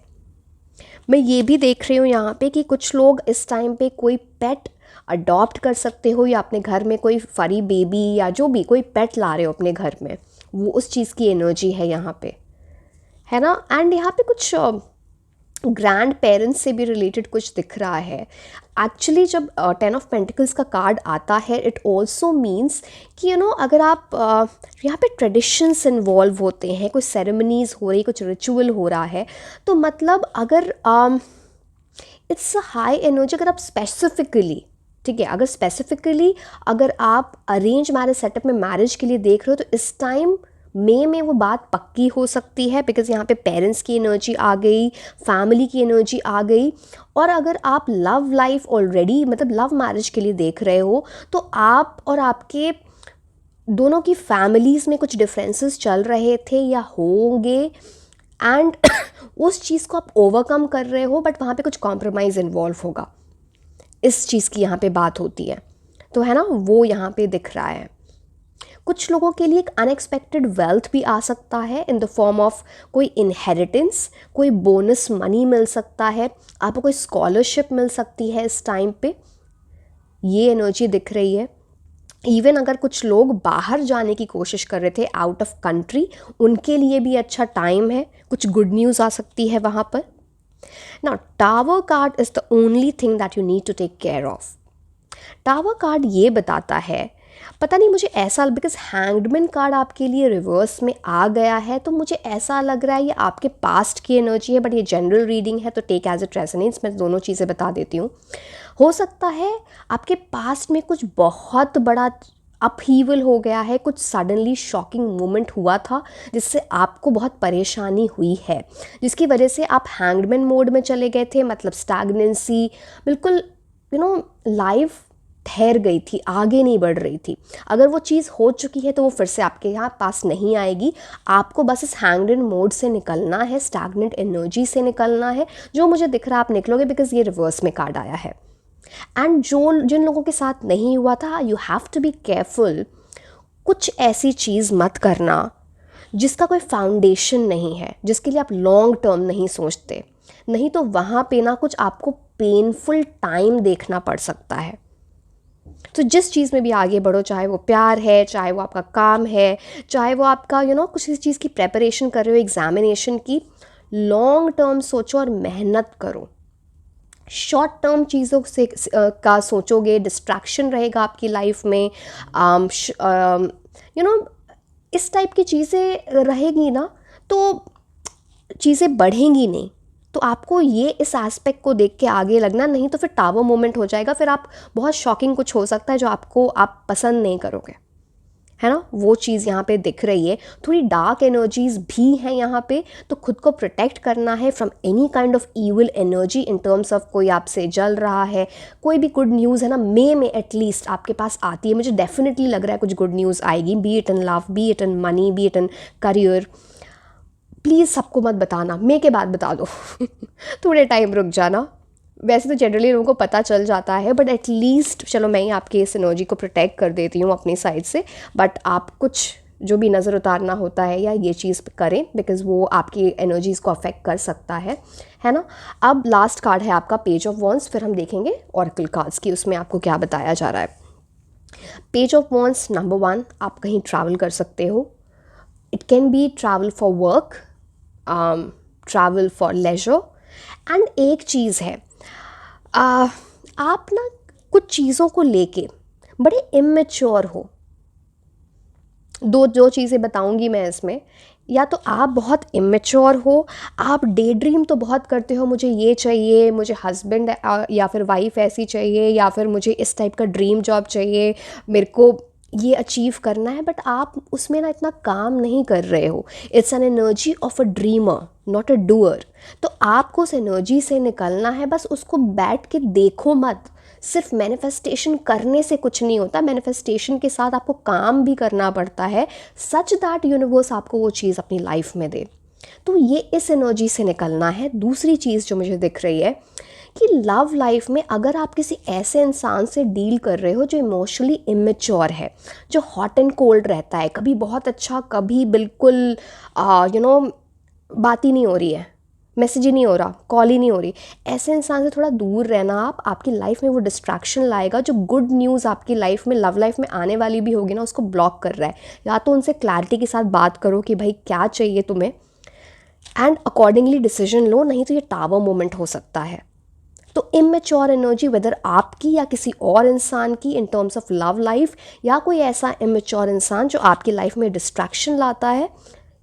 मैं ये भी देख रही हूँ यहाँ पे कि कुछ लोग इस टाइम पे कोई पेट अडॉप्ट कर सकते हो, या अपने घर में कोई फरी बेबी या जो भी कोई पेट ला रहे हो अपने घर में, वो उस चीज़ की एनर्जी है यहाँ पे, है ना. एंड यहाँ पे कुछ ग्रैंड पेरेंट्स से भी रिलेटेड कुछ दिख रहा है. एक्चुअली जब 10 ऑफ पेंटिकल्स का कार्ड आता है, इट ऑल्सो मीन्स कि अगर आप यहाँ पे ट्रेडिशंस इन्वॉल्व होते हैं, कोई सेरेमनीज़ हो रही, कुछ रिचुअल हो रहा है, तो मतलब अगर इट्स अ हाई एनर्जी. अगर आप स्पेसिफिकली, ठीक है, अगर आप अरेंज मैरिज सेटअप में मैरिज के लिए देख रहे हो, तो इस टाइम मे में वो बात पक्की हो सकती है. बिकॉज यहाँ पे पेरेंट्स की एनर्जी आ गई, फैमिली की एनर्जी आ गई. और अगर आप लव लाइफ ऑलरेडी, मतलब लव मैरिज के लिए देख रहे हो, तो आप और आपके दोनों की फैमिलीज़ में कुछ डिफरेंसेस चल रहे थे या होंगे, एंड उस चीज़ को आप ओवरकम कर रहे हो, बट वहाँ पे कुछ कॉम्प्रोमाइज़ इन्वॉल्व होगा. इस चीज़ की यहाँ पे बात होती है. तो है ना, वो यहाँ पे दिख रहा है. कुछ लोगों के लिए एक अनएक्सपेक्टेड वेल्थ भी आ सकता है इन द फॉर्म ऑफ कोई इनहेरिटेंस, कोई बोनस मनी मिल सकता है, आपको कोई स्कॉलरशिप मिल सकती है इस टाइम पे. ये एनर्जी दिख रही है. इवन अगर कुछ लोग बाहर जाने की कोशिश कर रहे थे आउट ऑफ कंट्री, उनके लिए भी अच्छा टाइम है, कुछ गुड न्यूज़ आ सकती है वहाँ पर। Now tower card is the only thing that you need to take care of. Tower card ये बताता है, पता नहीं मुझे ऐसा, बिकॉज हैंगडमैन कार्ड आपके लिए रिवर्स में आ गया है, तो मुझे ऐसा लग रहा है ये आपके पास्ट की एनर्जी है, बट ये जनरल रीडिंग है तो टेक एज इट रेजोनेट्स। मैं दोनों चीज़ें बता देती हूँ। हो सकता है आपके पास्ट में कुछ बहुत बड़ा अपहीवल हो गया है, कुछ सडनली शॉकिंग मोमेंट हुआ था जिससे आपको बहुत परेशानी हुई है, जिसकी वजह से आप हैंगडमैन मोड में चले गए थे, मतलब स्टैग्नेंसी, बिल्कुल लाइफ ठहर गई थी, आगे नहीं बढ़ रही थी। अगर वो चीज़ हो चुकी है तो वो फिर से आपके यहाँ पास नहीं आएगी। आपको बस इस हैंगडन मोड से निकलना है, स्टैग्नेंट एनर्जी से निकलना है। जो मुझे दिख रहा है आप निकलोगे, बिकॉज ये रिवर्स में कार्ड आया है। एंड जिन लोगों के साथ नहीं हुआ था, you have to be careful. कुछ ऐसी चीज़ मत करना जिसका कोई फाउंडेशन नहीं है, जिसके लिए आप लॉन्ग टर्म नहीं सोचते, नहीं तो वहाँ पे ना कुछ आपको पेनफुल टाइम देखना पड़ सकता है। तो जिस चीज़ में भी आगे बढ़ो, चाहे वो प्यार है, चाहे वो आपका काम है, चाहे वो आपका कुछ इस चीज़ की प्रेपरेशन कर रहे हो एग्जामिनेशन की, लॉन्ग टर्म सोचो और मेहनत करो। शॉर्ट टर्म चीज़ों से का सोचोगे, डिस्ट्रैक्शन रहेगा आपकी लाइफ में। यू नो इस टाइप की चीज़ें रहेगी ना, तो चीज़ें बढ़ेंगी नहीं। तो आपको ये इस एस्पेक्ट को देख के आगे लगना, नहीं तो फिर टावर मोमेंट हो जाएगा, फिर आप बहुत शॉकिंग कुछ हो सकता है जो आप पसंद नहीं करोगे, है ना। वो चीज़ यहाँ पे दिख रही है। थोड़ी डार्क एनर्जीज भी हैं यहाँ पे, तो खुद को प्रोटेक्ट करना है from any kind of evil energy in terms of कोई आपसे जल रहा है। कोई भी गुड न्यूज़ है ना, मे में एटलीस्ट आपके पास आती है, मुझे डेफिनेटली लग रहा है कुछ गुड न्यूज़ आएगी, B it in love, B it in money, B it in career. Please सबको मत बताना, मे के बाद बता दो थोड़े टाइम रुक जाना। वैसे तो जनरली लोगों को पता चल जाता है, बट एटलीस्ट चलो मैं ही आपकी इस एनर्जी को प्रोटेक्ट कर देती हूँ अपनी साइड से। बट आप कुछ जो भी नज़र उतारना होता है या ये चीज़ करें, बिकॉज़ वो आपकी एनर्जीज़ को अफेक्ट कर सकता है ना। अब लास्ट कार्ड है आपका पेज ऑफ वॉन्ड्स, फिर हम देखेंगे ऑरेकल कार्ड्स की, उसमें आपको क्या बताया जा रहा है। पेज ऑफ वॉन्ड्स, नंबर 1, आप कहीं ट्रैवल कर सकते हो। It can be travel for work, travel for leisure. And एक चीज़ है, आप ना कुछ चीज़ों को लेके बड़े इमेच्योर हो। दो चीज़ें बताऊंगी मैं इसमें। या तो आप बहुत इमेच्योर हो, आप डे ड्रीम तो बहुत करते हो, मुझे ये चाहिए, मुझे हस्बैंड या फिर वाइफ ऐसी चाहिए, या फिर मुझे इस टाइप का ड्रीम जॉब चाहिए, मेरे को ये अचीव करना है, बट आप उसमें ना इतना काम नहीं कर रहे हो। It's an energy of a dreamer, not a doer. तो आपको उस एनर्जी से निकलना है, बस उसको बैठ के देखो मत। सिर्फ मैनिफेस्टेशन करने से कुछ नहीं होता, मैनिफेस्टेशन के साथ आपको काम भी करना पड़ता है, सच दैट यूनिवर्स आपको वो चीज़ अपनी लाइफ में दे। तो ये इस एनर्जी से निकलना है। दूसरी चीज़ जो मुझे दिख रही है कि लव लाइफ में अगर आप किसी ऐसे इंसान से डील कर रहे हो जो इमोशनली इमेच्योर है, जो हॉट एंड कोल्ड रहता है, कभी बहुत अच्छा, कभी बिल्कुल बात ही नहीं हो रही है, मैसेज ही नहीं हो रहा, कॉल ही नहीं हो रही, ऐसे इंसान से थोड़ा दूर रहना। आप आपकी लाइफ में वो डिस्ट्रैक्शन लाएगा, जो गुड न्यूज़ आपकी लाइफ में, लव लाइफ में आने वाली भी होगी ना, उसको ब्लॉक कर रहा है। या तो उनसे क्लैरिटी के साथ बात करो कि भाई क्या चाहिए तुम्हें, एंड अकॉर्डिंगली डिसीजन लो, नहीं तो ये टावर मोमेंट हो सकता है। तो इमेच्योर एनर्जी, वेदर आपकी या किसी और इंसान की, in terms of love life, या कोई ऐसा इमेच्योर इंसान जो आपकी लाइफ में डिस्ट्रैक्शन लाता है,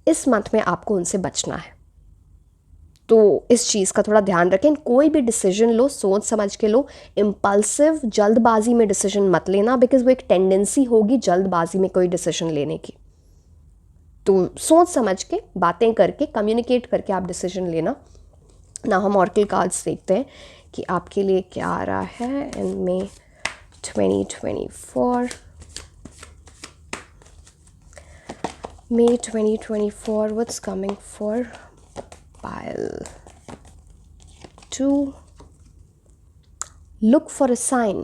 इस मंथ में आपको उनसे बचना है। तो इस चीज़ का थोड़ा ध्यान रखें। कोई भी डिसीजन लो, सोच समझ के लो, इम्पल्सिव जल्दबाजी में डिसीजन मत लेना, बिकॉज वो एक टेंडेंसी होगी जल्दबाजी में कोई डिसीजन लेने की। तो सोच समझ के, बातें करके, कम्युनिकेट करके आप डिसीजन लेना ना। हम ऑरेकल कार्ड्स देखते हैं कि आपके लिए क्या आ रहा है इन May 2024। May 2024, what's coming for pile 2? Look for a sign.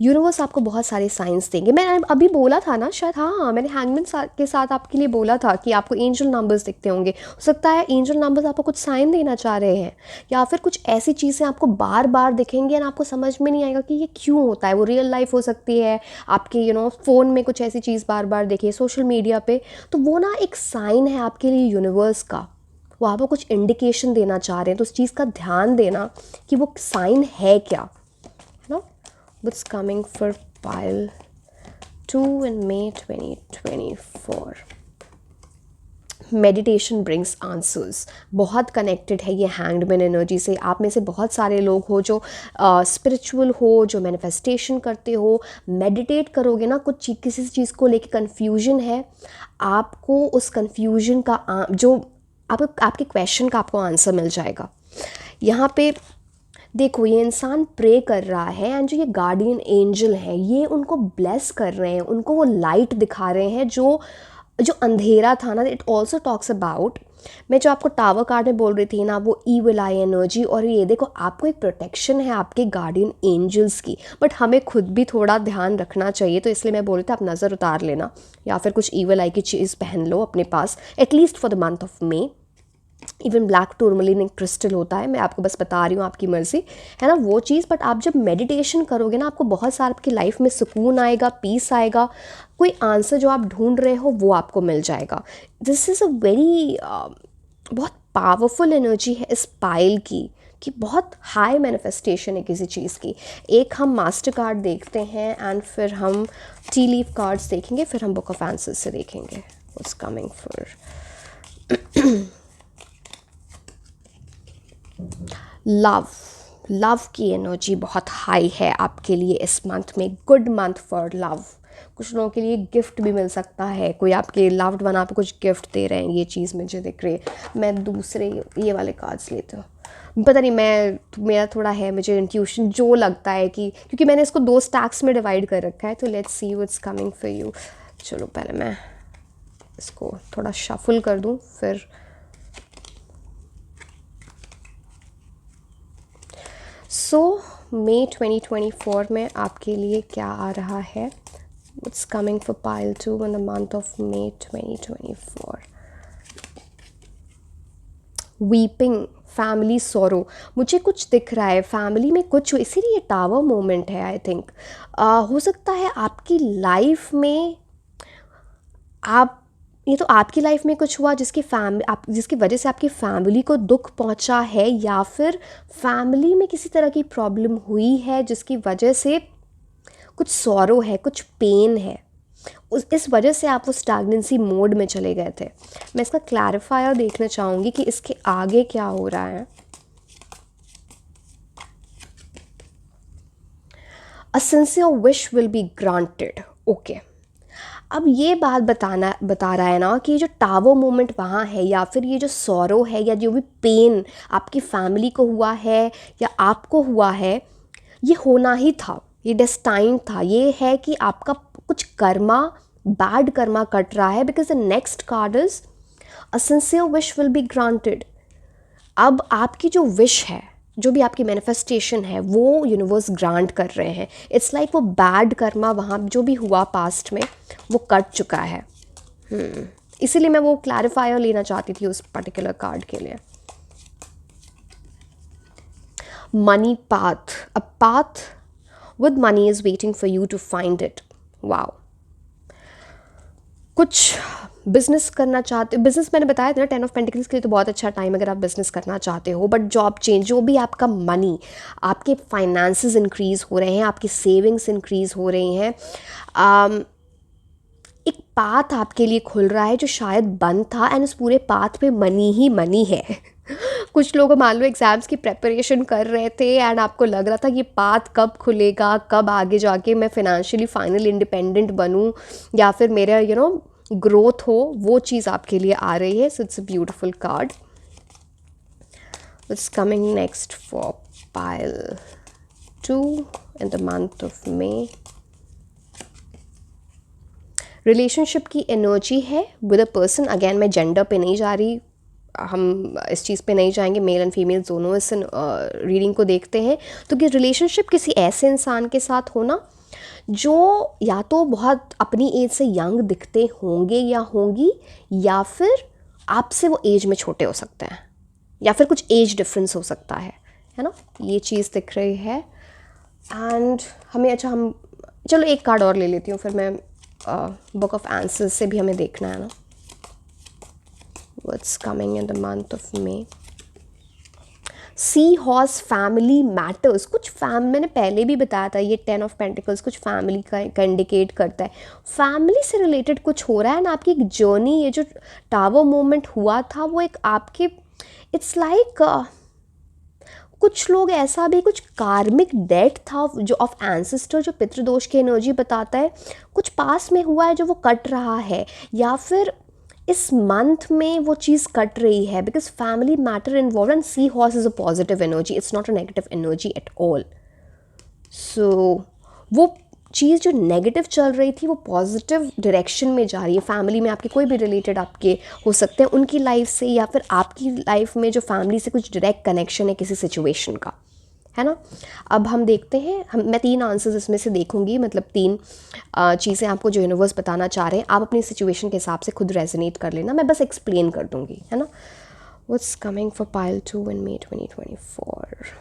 Universe आपको बहुत सारे साइंस देंगे। मैंने अभी बोला था ना शायद, हाँ मैंने हैंगमैन के साथ आपके लिए बोला था कि आपको एंजल नंबर्स दिखते होंगे। हो सकता है एंजल नंबर्स आपको कुछ साइन देना चाह रहे हैं, या फिर कुछ ऐसी चीज़ें आपको बार बार दिखेंगी और आपको समझ में नहीं आएगा कि ये क्यों होता है। वो रियल लाइफ हो सकती है, आपके फ़ोन में कुछ ऐसी चीज़ बार बार देखिए, सोशल मीडिया पे, तो वो ना एक साइन है आपके लिए यूनिवर्स का। वो आपको कुछ इंडिकेशन देना चाह रहे हैं, तो उस चीज़ का ध्यान देना कि वो साइन है क्या, है ना। What's coming for pile 2 in May 2024? Meditation brings answers, बहुत कनेक्टेड है ये हैंग्ड मैन एनर्जी से। आप में से बहुत सारे लोग हो जो स्पिरिचुअल हो, जो मैनिफेस्टेशन करते हो, मेडिटेट करोगे ना, कुछ किसी चीज़ को लेके कन्फ्यूजन है, आपको उस कन्फ्यूजन का जो आपके क्वेश्चन का आपको आंसर मिल जाएगा। यहाँ पे देखो ये इंसान प्रे कर रहा है, एंड जो ये गार्डियन एंजल है ये उनको ब्लेस कर रहे हैं, उनको वो लाइट दिखा रहे हैं जो अंधेरा था ना। इट ऑल्सो टॉक्स अबाउट, मैं जो आपको टावर कार्ड में बोल रही थी ना, वो ईविल आई एनर्जी। और ये देखो आपको एक प्रोटेक्शन है आपके गार्डियन एंजल्स की, बट हमें खुद भी थोड़ा ध्यान रखना चाहिए। तो इसलिए मैं बोल रही थी आप नज़र उतार लेना, या फिर कुछ ईविल आई की चीज़ पहन लो अपने पास, at least for the month of May. Even black tourmaline एक क्रिस्टल होता है, मैं आपको बस बता रही हूँ, आपकी मर्ज़ी है ना वो चीज़। बट आप जब मेडिटेशन करोगे ना, आपको बहुत सारा आपकी लाइफ में सुकून आएगा, पीस आएगा, कोई आंसर जो आप ढूंढ रहे हो वो आपको मिल जाएगा। दिस इज़ अ वेरी बहुत पावरफुल एनर्जी है इस पाइल की, कि बहुत हाई मैनिफेस्टेशन है किसी चीज़ की। एक हम मास्टर कार्ड देखते हैं, एंड फिर हम टी लीफ कार्ड्स देखेंगे, फिर हम बुक ऑफ आंसर्स से देखेंगे व्हाट्स कमिंग फॉर। लव की एनर्जी बहुत हाई है आपके लिए इस मंथ में, गुड मंथ फॉर लव। कुछ लोगों के लिए गिफ्ट भी मिल सकता है, कोई आपके लव्ड वन आपको कुछ गिफ्ट दे रहे हैं, ये चीज़ मुझे दिख रही है। मैं दूसरे ये वाले कार्ड्स लेती हूँ, पता नहीं मेरा थोड़ा है, मुझे इंट्यूशन जो लगता है कि, क्योंकि मैंने इसको 2 स्टैक्स में डिवाइड कर रखा है। तो let's see what's coming for you. चलो पहले मैं इसको थोड़ा शफल कर दूँ, फिर मई 2024 में आपके लिए क्या आ रहा है। What's coming for pile 2 in the month of May 2024? Weeping, family सोरो, मुझे कुछ दिख रहा है फैमिली में कुछ, इसीलिए टावर मोमेंट है आई थिंक। हो सकता है आपकी लाइफ में ये तो आपकी लाइफ में कुछ हुआ जिसकी वजह से आपकी फैमिली को दुख पहुंचा है, या फिर फैमिली में किसी तरह की प्रॉब्लम हुई है जिसकी वजह से कुछ सॉरो है, कुछ पेन है, इस वजह से आप वो स्टैग्नेंसी मोड में चले गए थे। मैं इसका क्लैरिफायर देखना चाहूँगी कि इसके आगे क्या हो रहा है। अ sincere wish will be granted. Okay, अब ये बात बता रहा है ना कि जो टावर मोमेंट वहाँ है, या फिर ये जो सॉरो है, या जो भी पेन आपकी फैमिली को हुआ है या आपको हुआ है, ये होना ही था, ये डेस्टाइन था। ये है कि आपका कुछ कर्मा, बैड कर्मा कट रहा है, because the next card is a sincere wish will be granted. अब आपकी जो विश है, जो भी आपकी मैनिफेस्टेशन है, वो यूनिवर्स ग्रांट कर रहे हैं। इट्स लाइक वो बैड कर्मा वहाँ जो भी हुआ पास्ट में वो कट चुका है। इसीलिए मैं वो क्लैरिफायर लेना चाहती थी उस पर्टिकुलर कार्ड के लिए। Money path, a path with money is waiting for you to find it. Wow, कुछ बिज़नेस करना चाहते हो, बिज़नेस मैंने बताया था ना, 10 ऑफ पेंटिकल्स के लिए तो बहुत अच्छा टाइम अगर आप बिज़नेस करना चाहते हो। बट जॉब चेंज, जो भी आपका मनी, आपके फाइनेंसेस इंक्रीज़ हो रहे हैं, आपकी सेविंग्स इंक्रीज़ हो रही हैं, एक पाथ आपके लिए खुल रहा है जो शायद बंद था, एंड उस पूरे पाथ पे मनी ही मनी है। कुछ लोग मान लो एग्ज़ाम्स की प्रेपरेशन कर रहे थे, एंड आपको लग रहा था ये पाथ कब खुलेगा, कब आगे जाके मैं फाइनेंशियली फाइनल इंडिपेंडेंट बनूं, या फिर मेरा ग्रोथ हो, वो चीज़ आपके लिए आ रही है। So it's a beautiful card. It's coming next for pile 2 in the month of may. Relationship की एनर्जी है विद अ पर्सन। अगेन मैं जेंडर पे नहीं जा रही, हम इस चीज़ पे नहीं जाएंगे, मेल एंड फीमेल दोनों इस रीडिंग को देखते हैं। तो कि रिलेशनशिप किसी ऐसे इंसान के साथ होना जो या तो बहुत अपनी एज से यंग दिखते होंगे या होंगी, या फिर आपसे वो एज में छोटे हो सकते हैं, या फिर कुछ एज डिफरेंस हो सकता है ना। ये चीज़ दिख रही है। एंड हमें अच्छा, हम चलो एक कार्ड और ले लेती हूँ, फिर मैं बुक ऑफ आंसर्स से भी हमें देखना है ना। What's coming in the month of May. Sea horse, family matters. कुछ मैंने पहले भी बताया था, ये 10 ऑफ पेंटिकल्स कुछ फैमिली का इंडिकेट करता है। फैमिली से रिलेटेड कुछ हो रहा है ना आपकी एक जर्नी। ये जो टावर मोमेंट हुआ था वो एक आपके, इट्स लाइक कुछ लोग ऐसा भी, कुछ कार्मिक डेट था जो ऑफ एंसेस्टर, जो पितृदोष की एनर्जी बताता है, कुछ पास में हुआ है जो वो कट रहा है, या फिर इस मंथ में वो चीज़ कट रही है, because family matter involve. And sea horse is a positive energy, it's not a negative energy at all. So वो चीज़ जो नेगेटिव चल रही थी वो पॉजिटिव डायरेक्शन में जा रही है। फैमिली में आपके कोई भी रिलेटेड आपके हो सकते हैं उनकी लाइफ से, या फिर आपकी लाइफ में जो फैमिली से कुछ डायरेक्ट कनेक्शन है किसी सिचुएशन का, है ना। अब हम देखते हैं, मैं 3 आंसर्स इसमें से देखूंगी, मतलब 3 चीज़ें आपको जो यूनिवर्स बताना चाह रहे हैं, आप अपनी सिचुएशन के हिसाब से खुद रेजोनेट कर लेना, मैं बस एक्सप्लेन कर दूंगी, है ना। What's coming for pile 2 in May 2024।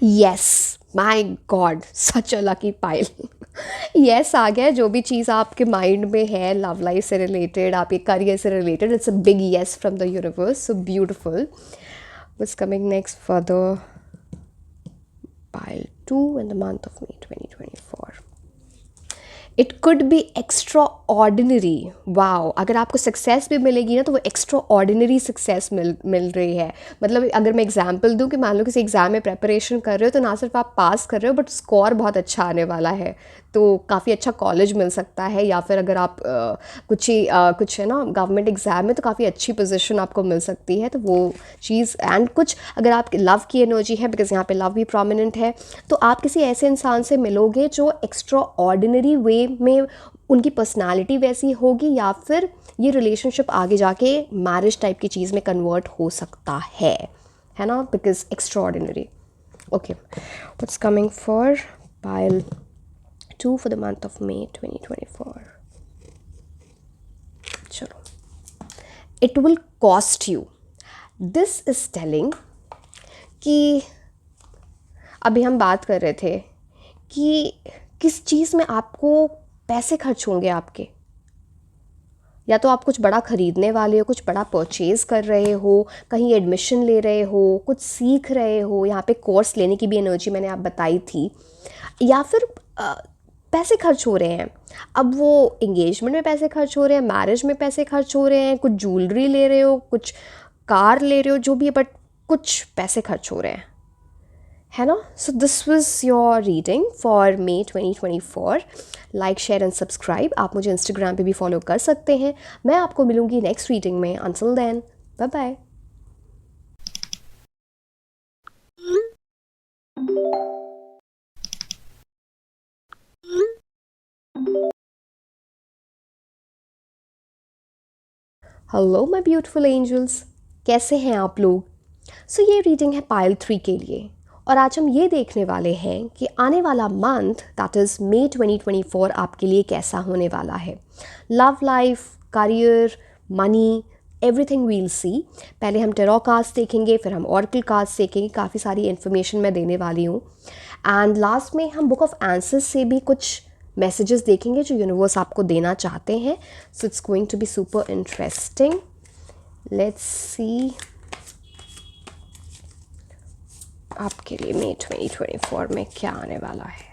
Yes, my god, such a lucky pile. Yes आ गया। जो भी चीज़ आपके माइंड में है लव लाइफ से रिलेटेड, आपके करियर से related, it's a big yes from the universe, so beautiful. What's coming next for the pile 2 in the month of May 2024. It could be extraordinary. Wow, अगर आपको success भी मिलेगी ना तो वो एक्स्ट्रा ऑर्डिनरी सक्सेस मिल रही है। मतलब अगर मैं एग्जांपल दूं कि मान लो किसी एग्ज़ाम में प्रेपरेशन कर रहे हो, तो ना सिर्फ आप पास कर रहे हो बट स्कोर बहुत अच्छा आने वाला है, तो काफ़ी अच्छा कॉलेज मिल सकता है। या फिर अगर आप कुछ है ना गवर्नमेंट एग्ज़ाम में, तो काफ़ी अच्छी पोजीशन आपको मिल सकती है, तो वो चीज़। एंड कुछ अगर आप लव की एनर्जी है, बिकॉज यहाँ पे लव भी प्रोमिनेंट है, तो आप किसी ऐसे इंसान से मिलोगे जो एक्स्ट्रा ऑर्डिनरी वे में उनकी पर्सनालिटी वैसी होगी, या फिर ये रिलेशनशिप आगे जाके मैरिज टाइप की चीज़ में कन्वर्ट हो सकता है ना, because extra ordinary. Okay, what's coming for pile 2 for the month of मे 2024। चलो, it will cost you. This is telling कि अभी हम बात कर रहे थे कि किस चीज़ में आपको पैसे खर्च होंगे आपके, या तो आप कुछ बड़ा ख़रीदने वाले हो, कुछ बड़ा परचेज़ कर रहे हो, कहीं एडमिशन ले रहे हो, कुछ सीख रहे हो, यहाँ पे कोर्स लेने की भी एनर्जी मैंने आप बताई थी, या फिर पैसे खर्च हो रहे हैं। अब वो एंगेजमेंट में पैसे खर्च हो रहे हैं, मैरिज में पैसे खर्च हो रहे हैं, कुछ ज्वेलरी ले रहे हो, कुछ कार ले रहे हो, जो भी है, बट कुछ पैसे खर्च हो रहे हैं, है ना। So this was your reading for may 2024। Like, share and subscribe. आप मुझे इंस्टाग्राम पे भी फॉलो कर सकते हैं। मैं आपको मिलूंगी नेक्स्ट रीडिंग में। Until then, bye bye. Hello my beautiful angels, कैसे हैं आप लोग। सो ये रीडिंग है पाइल 3 के लिए, और आज हम ये देखने वाले हैं कि आने वाला मंथ, दैट इज़ मे 2024, आपके लिए कैसा होने वाला है। Love life, career, money, everything we'll see. पहले हम टेरो कार्ड्स देखेंगे, फिर हम ऑरेकल कार्ड्स देखेंगे, काफ़ी सारी इन्फॉर्मेशन मैं देने वाली हूँ। एंड लास्ट में हम बुक ऑफ आंसर्स से भी कुछ मैसेजेस देखेंगे जो यूनिवर्स आपको देना चाहते हैं। So it's going to be super interesting. Let's see आपके लिए मे 2024 में क्या आने वाला है।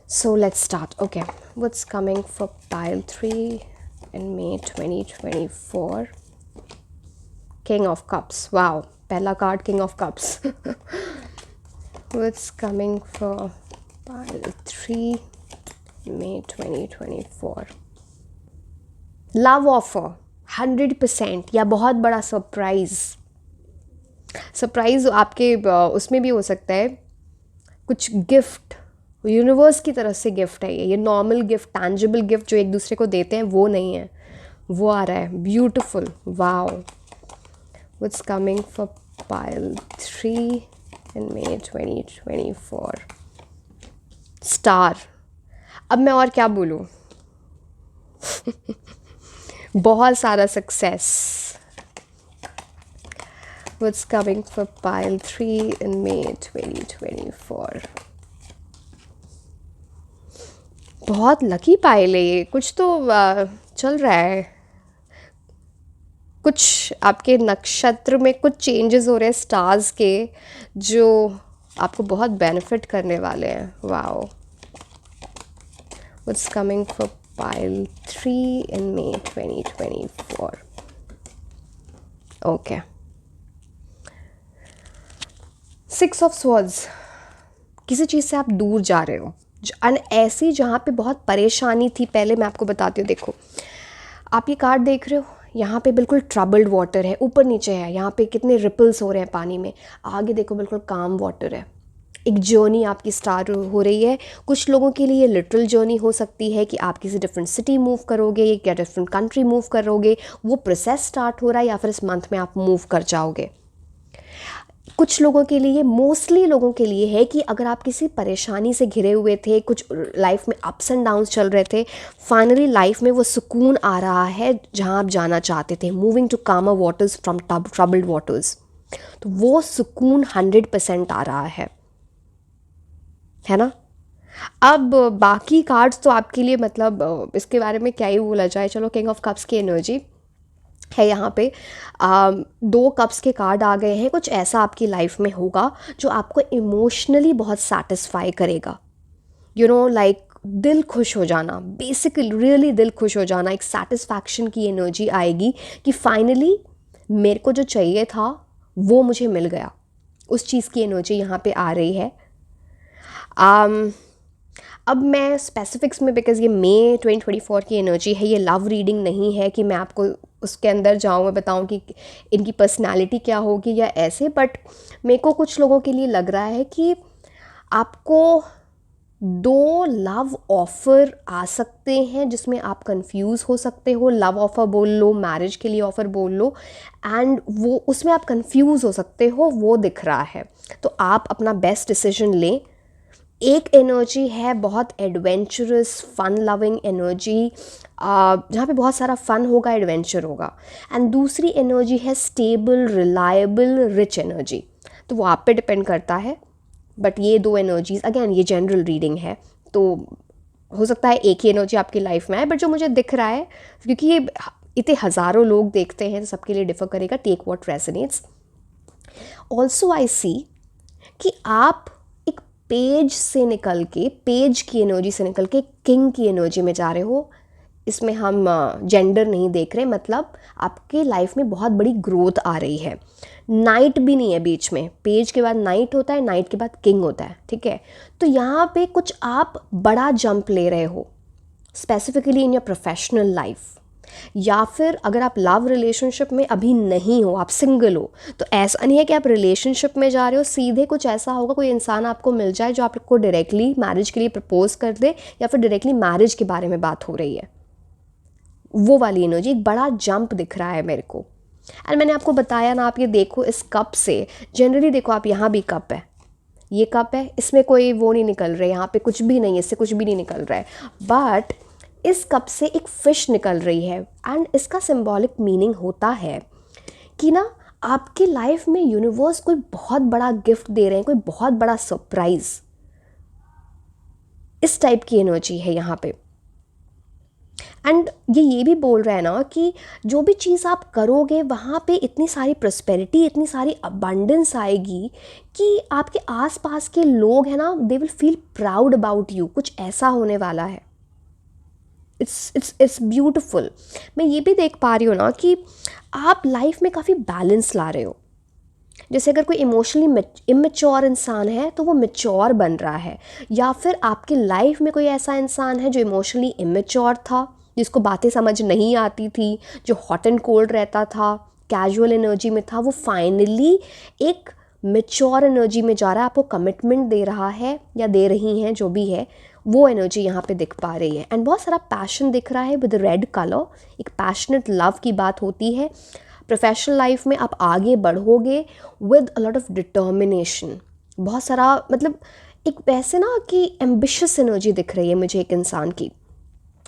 So let's start. Okay, what's coming for pile 3 in May 2024। King of cups. Wow, पहला card king of cups. What's coming for pile 3 May 2024। Love offer 100%, या बहुत बड़ा सरप्राइज आपके उसमें भी हो सकता है। कुछ गिफ्ट, यूनिवर्स की तरफ से गिफ्ट है ये नॉर्मल गिफ्ट, टैंजिबल गिफ्ट जो एक दूसरे को देते हैं वो नहीं है, वो आ रहा है। Beautiful, wow. What's coming for pile 3 in May 2024। Star, अब मैं और क्या बोलूँ। बहुत सारा success. What's coming for pile 3 in May 2024? बहुत लकी पाइल है ये, कुछ तो चल रहा है, कुछ आपके नक्षत्र में कुछ चेंजेस हो रहे हैं स्टार्स के, जो आपको बहुत बेनिफिट करने वाले हैं। Wow. What's coming for pile 3 in May 2024? Okay. 6 of Swords। किसी चीज़ से आप दूर जा रहे हो, ऐसी जहाँ पे बहुत परेशानी थी। पहले मैं आपको बताती हूँ, देखो आप ये कार्ड देख रहे हो, यहाँ पे बिल्कुल ट्रबल्ड वाटर है, ऊपर नीचे है, यहाँ पे कितने रिपल्स हो रहे हैं पानी में। आगे देखो बिल्कुल काम वाटर है। एक जर्नी आपकी स्टार्ट हो रही है। कुछ लोगों के लिए लिटरल जर्नी हो सकती है कि आप किसी डिफरेंट सिटी मूव करोगे या डिफरेंट कंट्री मूव करोगे, वो प्रोसेस स्टार्ट हो रहा है, या फिर इस मंथ में आप मूव कर जाओगे। कुछ लोगों के लिए, मोस्टली लोगों के लिए है कि अगर आप किसी परेशानी से घिरे हुए थे, कुछ लाइफ में अप्स एंड डाउन्स चल रहे थे, फाइनली लाइफ में वो सुकून आ रहा है जहां आप जाना चाहते थे। मूविंग टू कामर वाटर्स फ्रॉम ट्रबल्ड वाटर्स। तो वो सुकून 100% आ रहा है ना। अब बाकी कार्ड्स तो आपके लिए, मतलब इसके बारे में क्या ही बोला जाए। चलो, किंग ऑफ कप्स की एनर्जी है यहाँ पे। 2 कप्स के कार्ड आ गए हैं। कुछ ऐसा आपकी लाइफ में होगा जो आपको इमोशनली बहुत सेटिस्फाई करेगा। यू नो, लाइक दिल खुश हो जाना, बेसिकली रियली दिल खुश हो जाना, एक सेटिस्फैक्शन की एनर्जी आएगी कि फाइनली मेरे को जो चाहिए था वो मुझे मिल गया। उस चीज़ की एनर्जी यहाँ पे आ रही है। अब मैं स्पेसिफिक्स में, बिकॉज़ ये मई 2024 की एनर्जी है, ये लव रीडिंग नहीं है कि मैं आपको उसके अंदर जाऊँ, मैं बताऊँ कि इनकी पर्सनालिटी क्या होगी या ऐसे। बट मेरे को कुछ लोगों के लिए लग रहा है कि आपको 2 लव ऑफ़र आ सकते हैं जिसमें आप कंफ्यूज हो सकते हो। लव ऑफ़र बोल लो, मैरिज के लिए ऑफ़र बोल लो, एंड वो उसमें आप कंफ्यूज हो सकते हो, वो दिख रहा है। तो आप अपना बेस्ट डिसीजन लें। एक एनर्जी है बहुत एडवेंचरस, फन लविंग एनर्जी, जहाँ पे बहुत सारा फन होगा, एडवेंचर होगा। एंड दूसरी एनर्जी है स्टेबल, रिलायबल, रिच एनर्जी। तो वो आप पे डिपेंड करता है। बट ये 2 एनर्जीज, अगेन ये जनरल रीडिंग है, तो हो सकता है एक ही एनर्जी आपकी लाइफ में आए, बट जो मुझे दिख रहा है, क्योंकि ये इतने हज़ारों लोग देखते हैं, तो सबके लिए डिफर करेगा। Take what resonates. Also I see कि आप एक पेज से निकल के, पेज की एनर्जी से निकल के किंग की एनर्जी में जा रहे हो। इसमें हम जेंडर नहीं देख रहे, मतलब आपके लाइफ में बहुत बड़ी ग्रोथ आ रही है। नाइट भी नहीं है बीच में, पेज के बाद नाइट होता है, नाइट के बाद किंग होता है, ठीक है। तो यहाँ पे कुछ आप बड़ा जंप ले रहे हो, specifically in your professional life. या फिर अगर आप लव रिलेशनशिप में अभी नहीं हो, आप सिंगल हो, तो ऐसा नहीं है कि आप रिलेशनशिप में जा रहे हो, सीधे कुछ ऐसा होगा, कोई इंसान आपको मिल जाए जो आपको डायरेक्टली मैरिज के लिए प्रपोज कर दे, या फिर डायरेक्टली मैरिज के बारे में बात हो रही है। वो वाली एनर्जी, एक बड़ा जंप दिख रहा है मेरे को। एंड मैंने आपको बताया ना, आप ये देखो इस कप से, जनरली देखो आप, यहाँ भी कप है, ये कप है, इसमें कोई वो नहीं निकल रहा है, यहाँ पे कुछ भी नहीं है, इससे कुछ भी नहीं निकल रहा है। बट इस कप से एक फ़िश निकल रही है, एंड इसका सिंबॉलिक मीनिंग होता है कि ना आपके लाइफ में यूनिवर्स कोई बहुत बड़ा गिफ्ट दे रहे हैं, कोई बहुत बड़ा सरप्राइज़। इस टाइप की एनर्जी है यहाँ पे। एंड ये भी बोल रहा है ना कि जो भी चीज़ आप करोगे वहाँ पे इतनी सारी प्रॉस्पेरिटी, इतनी सारी अबंडेंस आएगी कि आपके आसपास के लोग हैं ना, they will feel proud about you. कुछ ऐसा होने वाला है। It's beautiful. मैं ये भी देख पा रही हूँ ना कि आप लाइफ में काफ़ी बैलेंस ला रहे हो। जैसे अगर कोई इमोशनली इमेच्योर इंसान है तो वो मैच्योर बन रहा है, या फिर आपकी लाइफ में कोई ऐसा इंसान है जो इमोशनली इमेच्योर था, जिसको बातें समझ नहीं आती थी, जो हॉट एंड कोल्ड रहता था, कैजुअल एनर्जी में था, वो फाइनली एक मैच्योर एनर्जी में जा रहा है, आपको कमिटमेंट दे रहा है या दे रही हैं, जो भी है, वो एनर्जी यहाँ पे दिख पा रही है। एंड बहुत सारा पैशन दिख रहा है विद रेड कलर, एक पैशनेट लव की बात होती है। प्रोफेशनल लाइफ में आप आगे बढ़ोगे with a lot of determination, बहुत सारा, मतलब एक वैसे ना कि एम्बिशियस एनर्जी दिख रही है मुझे एक इंसान की।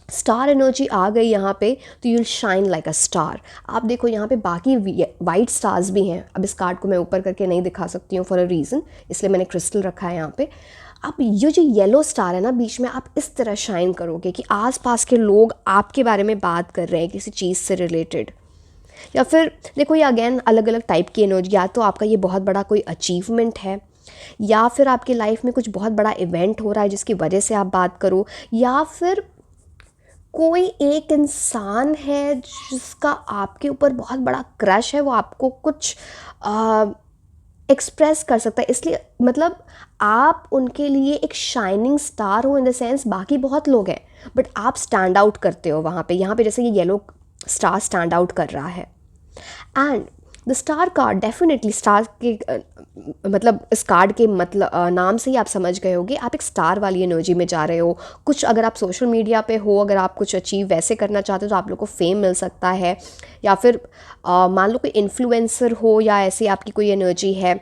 स्टार एनर्जी आ गई यहाँ पे तो you will shine like a star. आप देखो यहाँ पे बाकी वाइट स्टार्स भी हैं। अब इस कार्ड को मैं ऊपर करके नहीं दिखा सकती हूँ फॉर अ रीज़न, इसलिए मैंने क्रिस्टल रखा है यहाँ पे। आप ये जो येलो स्टार है ना बीच में, आप इस तरह शाइन करोगे कि आसपास के लोग आपके बारे में बात कर रहे हैं किसी चीज़ से रिलेटेड। या फिर देखो ये अगेन अलग अलग टाइप की एनर्जी, या तो आपका ये बहुत बड़ा कोई अचीवमेंट है, या फिर आपकी लाइफ में कुछ बहुत बड़ा इवेंट हो रहा है जिसकी वजह से आप बात करो, या फिर कोई एक इंसान है जिसका आपके ऊपर बहुत बड़ा क्रश है, वो आपको कुछ एक्सप्रेस कर सकता है। इसलिए मतलब आप उनके लिए एक शाइनिंग स्टार हो इन द सेंस बाकी बहुत लोग हैं बट आप स्टैंड आउट करते हो वहाँ पे। यहाँ पे जैसे ये येलो स्टार स्टैंड आउट कर रहा है। And the star card definitely star के मतलब इस कार्ड के मतलब नाम से ही आप समझ गए होगे, आप एक स्टार वाली एनर्जी में जा रहे हो। कुछ अगर आप सोशल मीडिया पे हो, अगर आप कुछ अचीव वैसे करना चाहते हो तो आप लोग को फेम मिल सकता है, या फिर मान लो कोई इन्फ्लुएंसर हो या ऐसी आपकी कोई एनर्जी है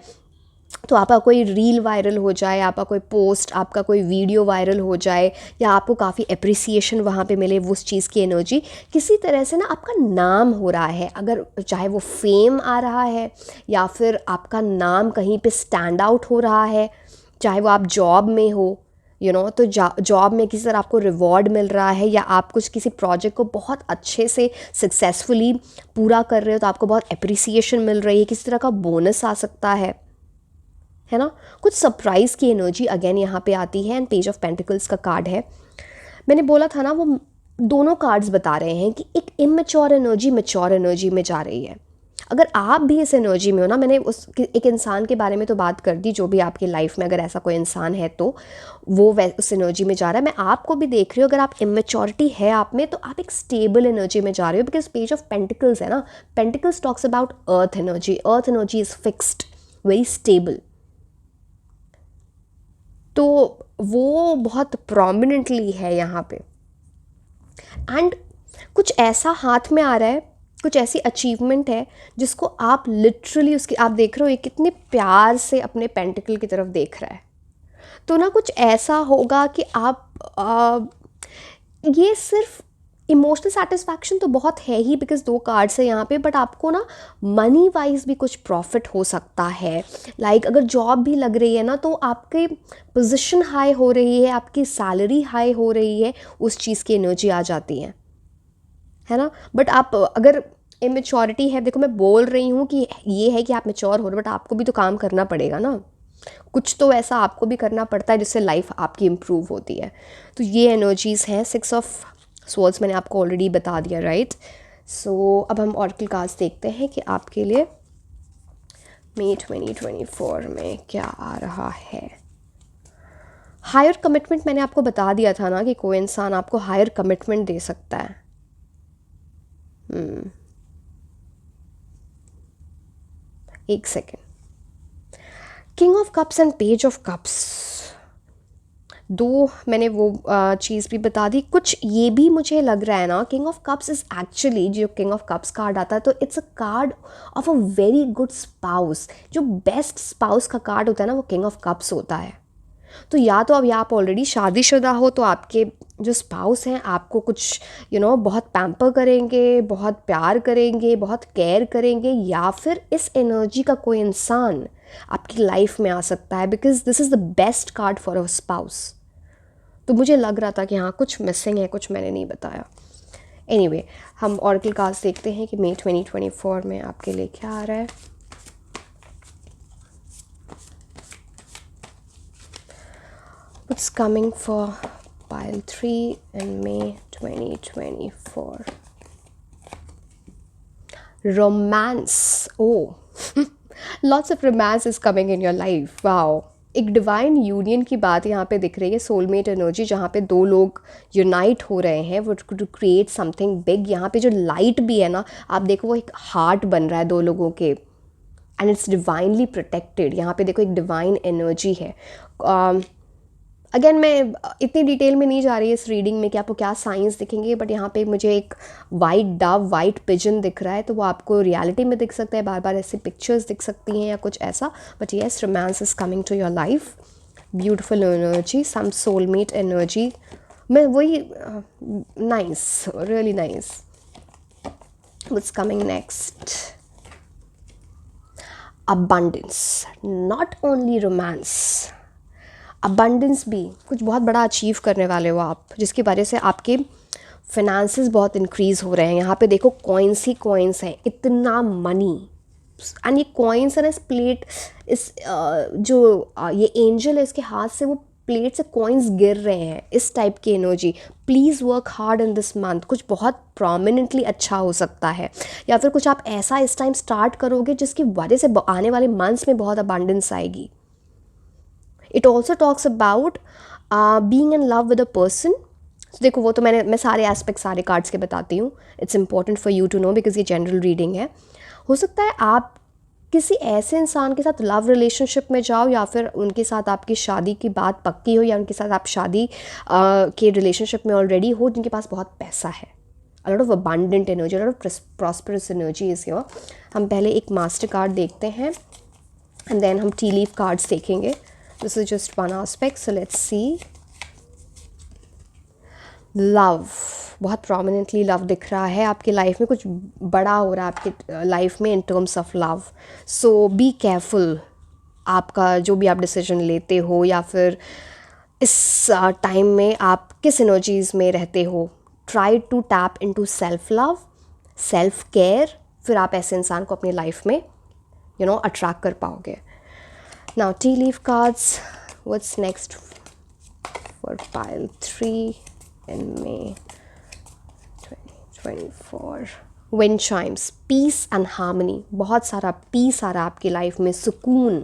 तो आपका कोई रील वायरल हो जाए, आपका कोई पोस्ट, आपका कोई वीडियो वायरल हो जाए, या आपको काफ़ी अप्रिसिएशन वहाँ पे मिले उस चीज़ की एनर्जी, किसी तरह से ना आपका नाम हो रहा है। अगर चाहे वो फेम आ रहा है या फिर आपका नाम कहीं पे स्टैंड आउट हो रहा है, चाहे वो आप जॉब में हो तो जॉब में किसी तरह आपको रिवॉर्ड मिल रहा है, या आप कुछ किसी प्रोजेक्ट को बहुत अच्छे से सक्सेसफुली पूरा कर रहे हो तो आपको बहुत अप्रिसिएशन मिल रही है, किसी तरह का बोनस आ सकता है ना। कुछ सरप्राइज़ की एनर्जी अगेन यहाँ पे आती है। एंड पेज ऑफ पेंटिकल्स का कार्ड है। मैंने बोला था ना, वो दोनों कार्ड्स बता रहे हैं कि एक इमेच्योर एनर्जी मैच्योर एनर्जी में जा रही है। अगर आप भी इस एनर्जी में हो ना, मैंने उस एक इंसान के बारे में तो बात कर दी, जो भी आपकी लाइफ में अगर ऐसा कोई इंसान है तो वो उस एनर्जी में जा रहा है। मैं आपको भी देख रही हूँ, अगर आप इमेच्योरिटी है आप में तो आप एक स्टेबल एनर्जी में जा रहे हो, बिकॉज पेज ऑफ पेंटिकल्स है ना, pentacles talks about earth energy. Earth energy is fixed, very stable, तो वो बहुत प्रोमिनेंटली है यहाँ पे। एंड कुछ ऐसा हाथ में आ रहा है, कुछ ऐसी अचीवमेंट है जिसको आप लिटरली उसकी आप देख रहे हो, ये कितने प्यार से अपने पेंटिकल की तरफ देख रहा है। तो ना कुछ ऐसा होगा कि आप ये सिर्फ इमोशनल सेटिस्फैक्शन तो बहुत है ही, बिकॉज 2 कार्ड्स है यहाँ पे, बट आपको ना मनी वाइज भी कुछ प्रॉफिट हो सकता है। लाइक अगर जॉब भी लग रही है ना तो आपकी पोजीशन हाई हो रही है, आपकी सैलरी हाई हो रही है, उस चीज़ की एनर्जी आ जाती है ना। बट आप अगर इमेच्योरिटी है, देखो मैं बोल रही हूँ कि ये है कि आप मेच्योर हो रहे, बट आपको भी तो काम करना पड़ेगा ना, कुछ तो ऐसा आपको भी करना पड़ता है जिससे लाइफ आपकी इम्प्रूव होती है। तो ये एनर्जीज़ हैं। 6 ऑफ सोल्स मैंने आपको ऑलरेडी बता दिया, राइट। सो अब हम ऑरेकल कार्ड्स देखते हैं कि आपके लिए मई 2024 में क्या आ रहा है। हायर कमिटमेंट मैंने आपको बता दिया था ना कि कोई इंसान आपको हायर कमिटमेंट दे सकता है। एक second. King of cups and page of cups, दो मैंने वो चीज़ भी बता दी। कुछ ये भी मुझे लग रहा है ना, king of cups is actually, जो किंग ऑफ कप्स कार्ड आता है तो it's a card of a very good spouse. जो बेस्ट स्पाउस का कार्ड होता है ना वो किंग ऑफ कप्स होता है। तो या तो अब आप ऑलरेडी शादीशुदा हो तो आपके जो स्पाउस हैं आपको कुछ बहुत पैम्पर करेंगे, बहुत प्यार करेंगे, बहुत केयर करेंगे, या फिर इस एनर्जी का कोई इंसान आपकी लाइफ में आ सकता है, because this is the best card for a spouse. तो मुझे लग रहा था कि हाँ कुछ मिसिंग है, कुछ मैंने नहीं बताया। एनीवे, हम ऑरेकल कार्ड्स देखते हैं कि मई 2024 में आपके लिए क्या आ रहा है। What's coming for pile 3 in May 2024? Romance. Oh, lots of romance is coming in your life. Wow. एक डिवाइन यूनियन की बात यहाँ पे दिख रही है, सोलमेट एनर्जी, जहाँ पे 2 लोग यूनाइट हो रहे हैं वो टू क्रिएट समथिंग बिग। यहाँ पे जो लाइट भी है ना, आप देखो वो एक हार्ट बन रहा है 2 लोगों के, एंड इट्स डिवाइनली प्रोटेक्टेड। यहाँ पे देखो एक डिवाइन एनर्जी है। अगेन मैं इतनी डिटेल में नहीं जा रही है इस रीडिंग में कि आपको क्या साइंस दिखेंगे, बट यहाँ पे मुझे एक वाइट डव, वाइट पिजन दिख रहा है, तो वो आपको रियलिटी में दिख सकता है, बार बार ऐसे पिक्चर्स दिख सकती हैं या कुछ ऐसा। But yes, romance is coming to your life. Beautiful energy, some soulmate energy. मैं वही nice, really nice. What's coming next? Abundance, not only romance, abundance भी। कुछ बहुत बड़ा अचीव करने वाले हो आप, जिसकी वजह से आपके फिनेंसेस बहुत इंक्रीज़ हो रहे हैं। यहाँ पे देखो कॉइन्स ही कॉइन्स हैं, इतना मनी। एंड ये कॉइन्स है ना, इस प्लेट, इस ये एंजल है, इसके हाथ से वो प्लेट से कॉइन्स गिर रहे हैं, इस टाइप की energy. Please work hard in this month. कुछ बहुत प्रोमिनेंटली अच्छा हो सकता है, या फिर कुछ आप ऐसा इस टाइम स्टार्ट करोगे जिसकी वजह से आने वाले मंथ्स में बहुत अबंडेंस आएगी। It also talks about being in love with a person. देखो वो तो मैं सारे एस्पेक्ट सारे कार्ड्स के बताती हूँ। It's important for you to know because ये जनरल रीडिंग है। हो सकता है आप किसी ऐसे इंसान के साथ लव रिलेशनशिप में जाओ, या फिर उनके साथ आपकी शादी की बात पक्की हो, या उनके साथ आप शादी के रिलेशनशिप में ऑलरेडी हो, जिनके पास बहुत पैसा है। अ lot of abundant energy, a lot of prosperous energy is here. हम पहले एक मास्टर कार्ड देखते हैं एंड देन हम टी लीफ कार्ड्स देखेंगे। This is just one aspect, so let's see. Love, बहुत प्रोमिनेंटली लव दिख रहा है आपकी लाइफ में। कुछ बड़ा हो रहा है आपकी लाइफ में in terms of love. So be careful, आपका जो भी आप डिसीजन लेते हो, या फिर इस टाइम में आप किस एनर्जीज़ में रहते हो। Try to tap into self love, self care, फिर आप ऐसे इंसान को अपनी लाइफ में अट्रैक्ट कर पाओगे। Now T leaf cards, what's next for pile 3 in May 2024? Wind chimes, peace and harmony। बहुत सारा पीस आ रहा है आपकी लाइफ में, सुकून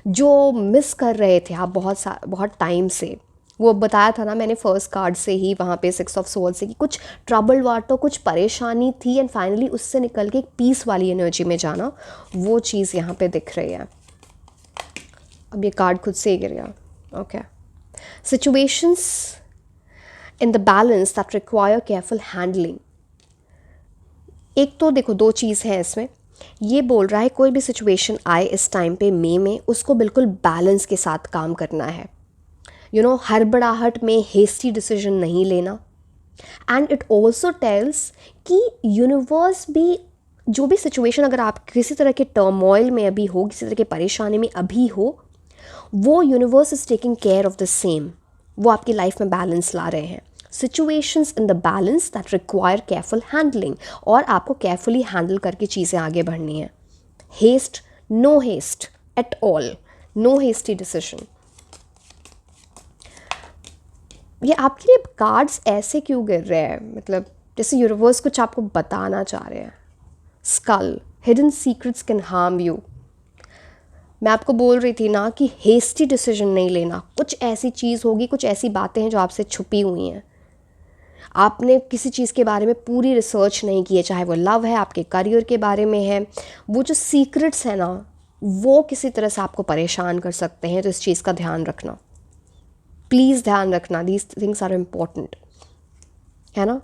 जो मिस कर रहे थे आप बहुत टाइम से। वो बताया था ना मैंने फर्स्ट कार्ड से ही, वहाँ पे 6 ऑफ सोल्स से, कि कुछ ट्रबल वाटो, कुछ परेशानी थी एंड फाइनली उससे निकल के एक पीस वाली एनर्जी में जाना, वो चीज़ यहाँ पे दिख रही है। अब ये कार्ड खुद से ही गिर गया। Okay, situations in the balance that require careful handling. एक तो देखो दो चीज़ है इसमें। ये बोल रहा है कोई भी सिचुएशन आए इस टाइम पे मई में, उसको बिल्कुल बैलेंस के साथ काम करना है। हड़बड़ाहट में हेस्टी डिसीजन नहीं लेना। एंड इट ऑल्सो टेल्स कि यूनिवर्स भी, जो भी सिचुएशन अगर आप किसी तरह के टर्मोइल में अभी हो, किसी तरह के परेशानी में अभी हो, वो universe is taking care of the same. वो आपकी लाइफ में बैलेंस ला रहे हैं। Situations in the balance that require careful handling, और आपको केयरफुली हैंडल करके चीज़ें आगे बढ़नी है। Haste, no haste at all, no hasty decision. ये आपके लिए कार्ड्स ऐसे क्यों गिर रहे हैं, मतलब जैसे यूनिवर्स कुछ आपको बताना चाह रहे हैं। Skull, hidden secrets can harm you. मैं आपको बोल रही थी ना कि हेस्टी डिसीजन नहीं लेना। कुछ ऐसी चीज़ होगी, कुछ ऐसी बातें हैं जो आपसे छुपी हुई हैं। आपने किसी चीज़ के बारे में पूरी रिसर्च नहीं की है, चाहे वो लव है, आपके करियर के बारे में है। वो जो सीक्रेट्स हैं ना, वो किसी तरह से आपको परेशान कर सकते हैं, तो इस चीज़ का ध्यान रखना, प्लीज़ ध्यान रखना। दीज थिंग्स आर इम्पोर्टेंट, है ना।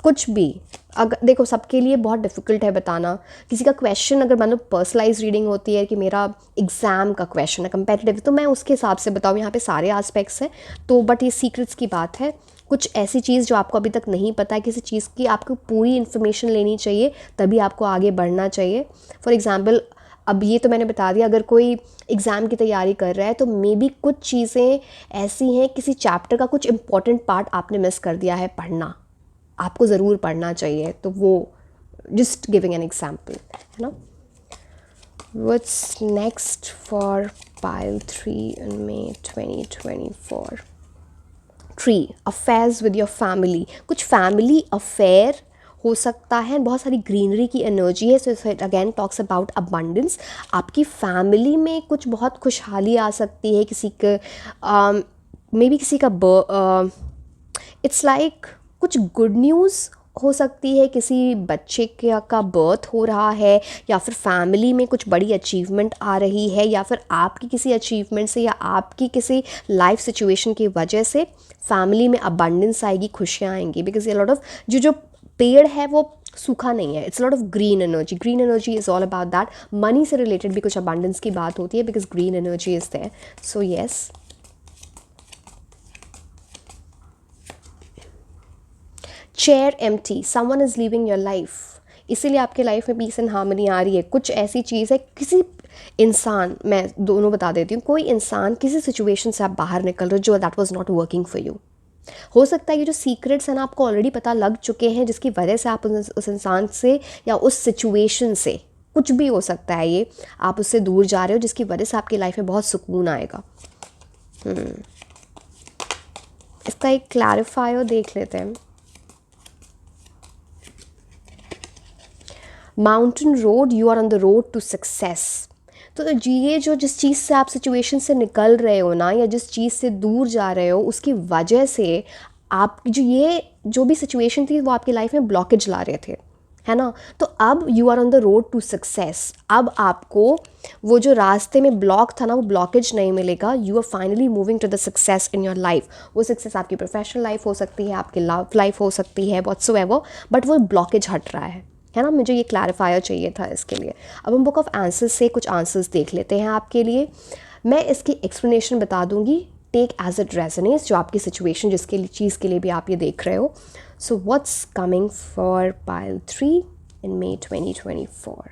कुछ भी अगर देखो, सबके लिए बहुत डिफ़िकल्ट है बताना। किसी का क्वेश्चन अगर मान लो पर्सनलाइज रीडिंग होती है कि मेरा एग्ज़ाम का क्वेश्चन है कंपेटिटिव, तो मैं उसके हिसाब से बताऊँ। यहाँ पे सारे एस्पेक्ट्स हैं तो, बट ये सीक्रेट्स की बात है। कुछ ऐसी चीज़ जो आपको अभी तक नहीं पता है, किसी चीज़ की आपको पूरी इन्फॉर्मेशन लेनी चाहिए, तभी आपको आगे बढ़ना चाहिए। फॉर एग्ज़ाम्पल, अब ये तो मैंने बता दिया, अगर कोई एग्ज़ाम की तैयारी कर रहा है तो मे बी कुछ चीज़ें ऐसी हैं, किसी चैप्टर का कुछ इंपॉर्टेंट पार्ट आपने मिस कर दिया है पढ़ना, आपको ज़रूर पढ़ना चाहिए। तो वो जस्ट गिविंग एन एग्जाम्पल, है ना। What's next for pile 3 in May 2024? Tree, affairs with your family. कुछ फैमिली अफेयर हो सकता है, बहुत सारी ग्रीनरी की एनर्जी है। So it again talks about abundance. आपकी फैमिली में कुछ बहुत खुशहाली आ सकती है। किसी के मे बी किसी का इट्स लाइक कुछ गुड न्यूज़ हो सकती है, किसी बच्चे का बर्थ हो रहा है, या फिर फैमिली में कुछ बड़ी अचीवमेंट आ रही है, या फिर आपकी किसी अचीवमेंट से या आपकी किसी लाइफ सिचुएशन की वजह से फैमिली में अबंडेंस आएगी, खुशियाँ आएंगी। बिकॉज ये लॉट ऑफ जो पेड़ है वो सूखा नहीं है, it's lot of green energy. Green energy is all about that. Money से रिलेटेड भी कुछ अबंडेंस की बात होती है because green energy is there. So yes. Chair empty, someone is living your life. इसीलिए आपके लाइफ में पीस एंड हार्मनी आ रही है. कुछ ऐसी चीज़ है, किसी इंसान, मैं दोनों बता देती हूँ, कोई इंसान किसी सिचुएशन से आप बाहर निकल रहे हो जो that was not working for you. हो सकता है ये जो सीक्रेट्स हैं ना आपको ऑलरेडी पता लग चुके हैं, जिसकी वजह से आप उस इंसान से या उस सिचुएशन से, कुछ भी हो सकता है ये, आप उससे दूर जा रहे हो जिसकी वजह से आपकी लाइफ में बहुत सुकून आएगा. इसका एक क्लैरिफायर देख लेते हैं. Mountain road, you are on the road to success. तो ये जो जिस चीज़ से आप सिचुएशन से निकल रहे हो ना, या जिस चीज़ से दूर जा रहे हो, उसकी वजह से आप जो भी सिचुएशन थी वो आपकी लाइफ में ब्लॉकेज ला रहे थे, है ना. तो अब you are on the road to success. अब आपको वो जो रास्ते में ब्लॉक था ना, वो ब्लॉकेज नहीं मिलेगा. You are finally moving to the success in your life. वो सक्सेस आपकी प्रोफेशनल लाइफ हो सकती है, आपकी लव लाइफ हो सकती है, व्हाटसोएवर, बट वो ब्लॉकेज हट रहा है ना. मुझे ये क्लैरिफायर चाहिए था इसके लिए. अब हम बुक ऑफ आंसर्स से कुछ आंसर्स देख लेते हैं आपके लिए. मैं इसकी एक्सप्लेनेशन बता दूंगी, टेक एज इट रेजोनेट्स, जो आपकी सिचुएशन जिसके लिए चीज़ के लिए भी आप ये देख रहे हो. So what's coming for pile 3 in May 2024.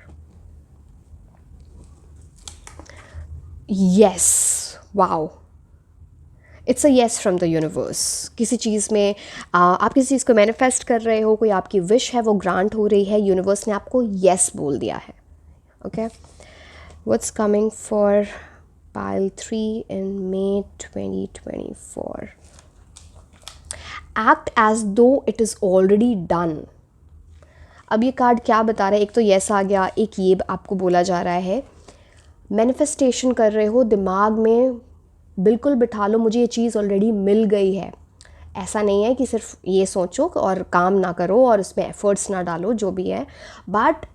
Yes, wow, it's a yes from the universe. किसी चीज़ में आप किसी चीज़ को मैनिफेस्ट कर रहे हो, कोई आपकी विश है वो ग्रांट हो रही है, यूनिवर्स ने आपको येस बोल दिया है. Okay, what's coming for pile 3 in May 2024. Act as though it is already done. अब ये कार्ड क्या बता रहा है, एक तो येस आ गया, एक ये आपको बोला जा रहा है मैनिफेस्टेशन कर रहे हो, दिमाग में बिल्कुल बिठा लो मुझे ये चीज़ ऑलरेडी मिल गई है. ऐसा नहीं है कि सिर्फ ये सोचो और काम ना करो और उसमें एफर्ट्स ना डालो, जो भी है, but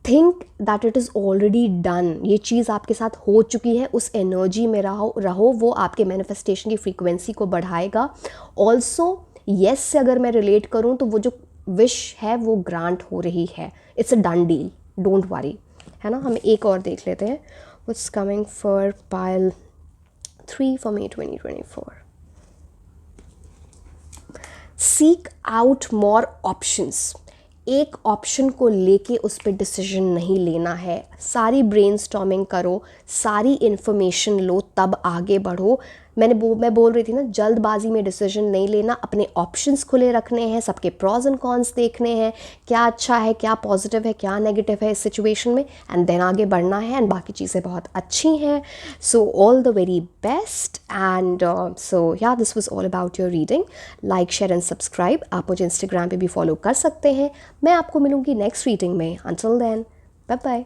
think that it is already done. ये चीज़ आपके साथ हो चुकी है. उस एनर्जी में रहो, वो आपके मैनिफेस्टेशन की फ्रीक्वेंसी को बढ़ाएगा. ऑल्सो येस से अगर मैं रिलेट करूँ तो वो जो विश है वो ग्रांट हो रही है. It's a done deal, don't worry, है ना. हम एक और देख लेते हैं. What's coming for pile 3 for May 2024. Seek out more options. एक ऑप्शन को लेके उस पर डिसीजन नहीं लेना है. सारी ब्रेनस्टॉर्मिंग करो, सारी इन्फॉर्मेशन लो, तब आगे बढ़ो. मैं बोल रही थी ना, जल्दबाजी में डिसीजन नहीं लेना. अपने ऑप्शंस खुले रखने हैं, सबके प्रॉज एंड कॉन्स देखने हैं, क्या अच्छा है, क्या पॉजिटिव है, क्या नेगेटिव है इस सिचुएशन में, एंड देन आगे बढ़ना है. एंड बाकी चीज़ें बहुत अच्छी हैं. So all the very best. And so yeah this was all about your reading. Like, share and subscribe. आप मुझे इंस्टाग्राम पे भी फॉलो कर सकते हैं. मैं आपको मिलूंगी नेक्स्ट रीडिंग में. Until then, bye bye.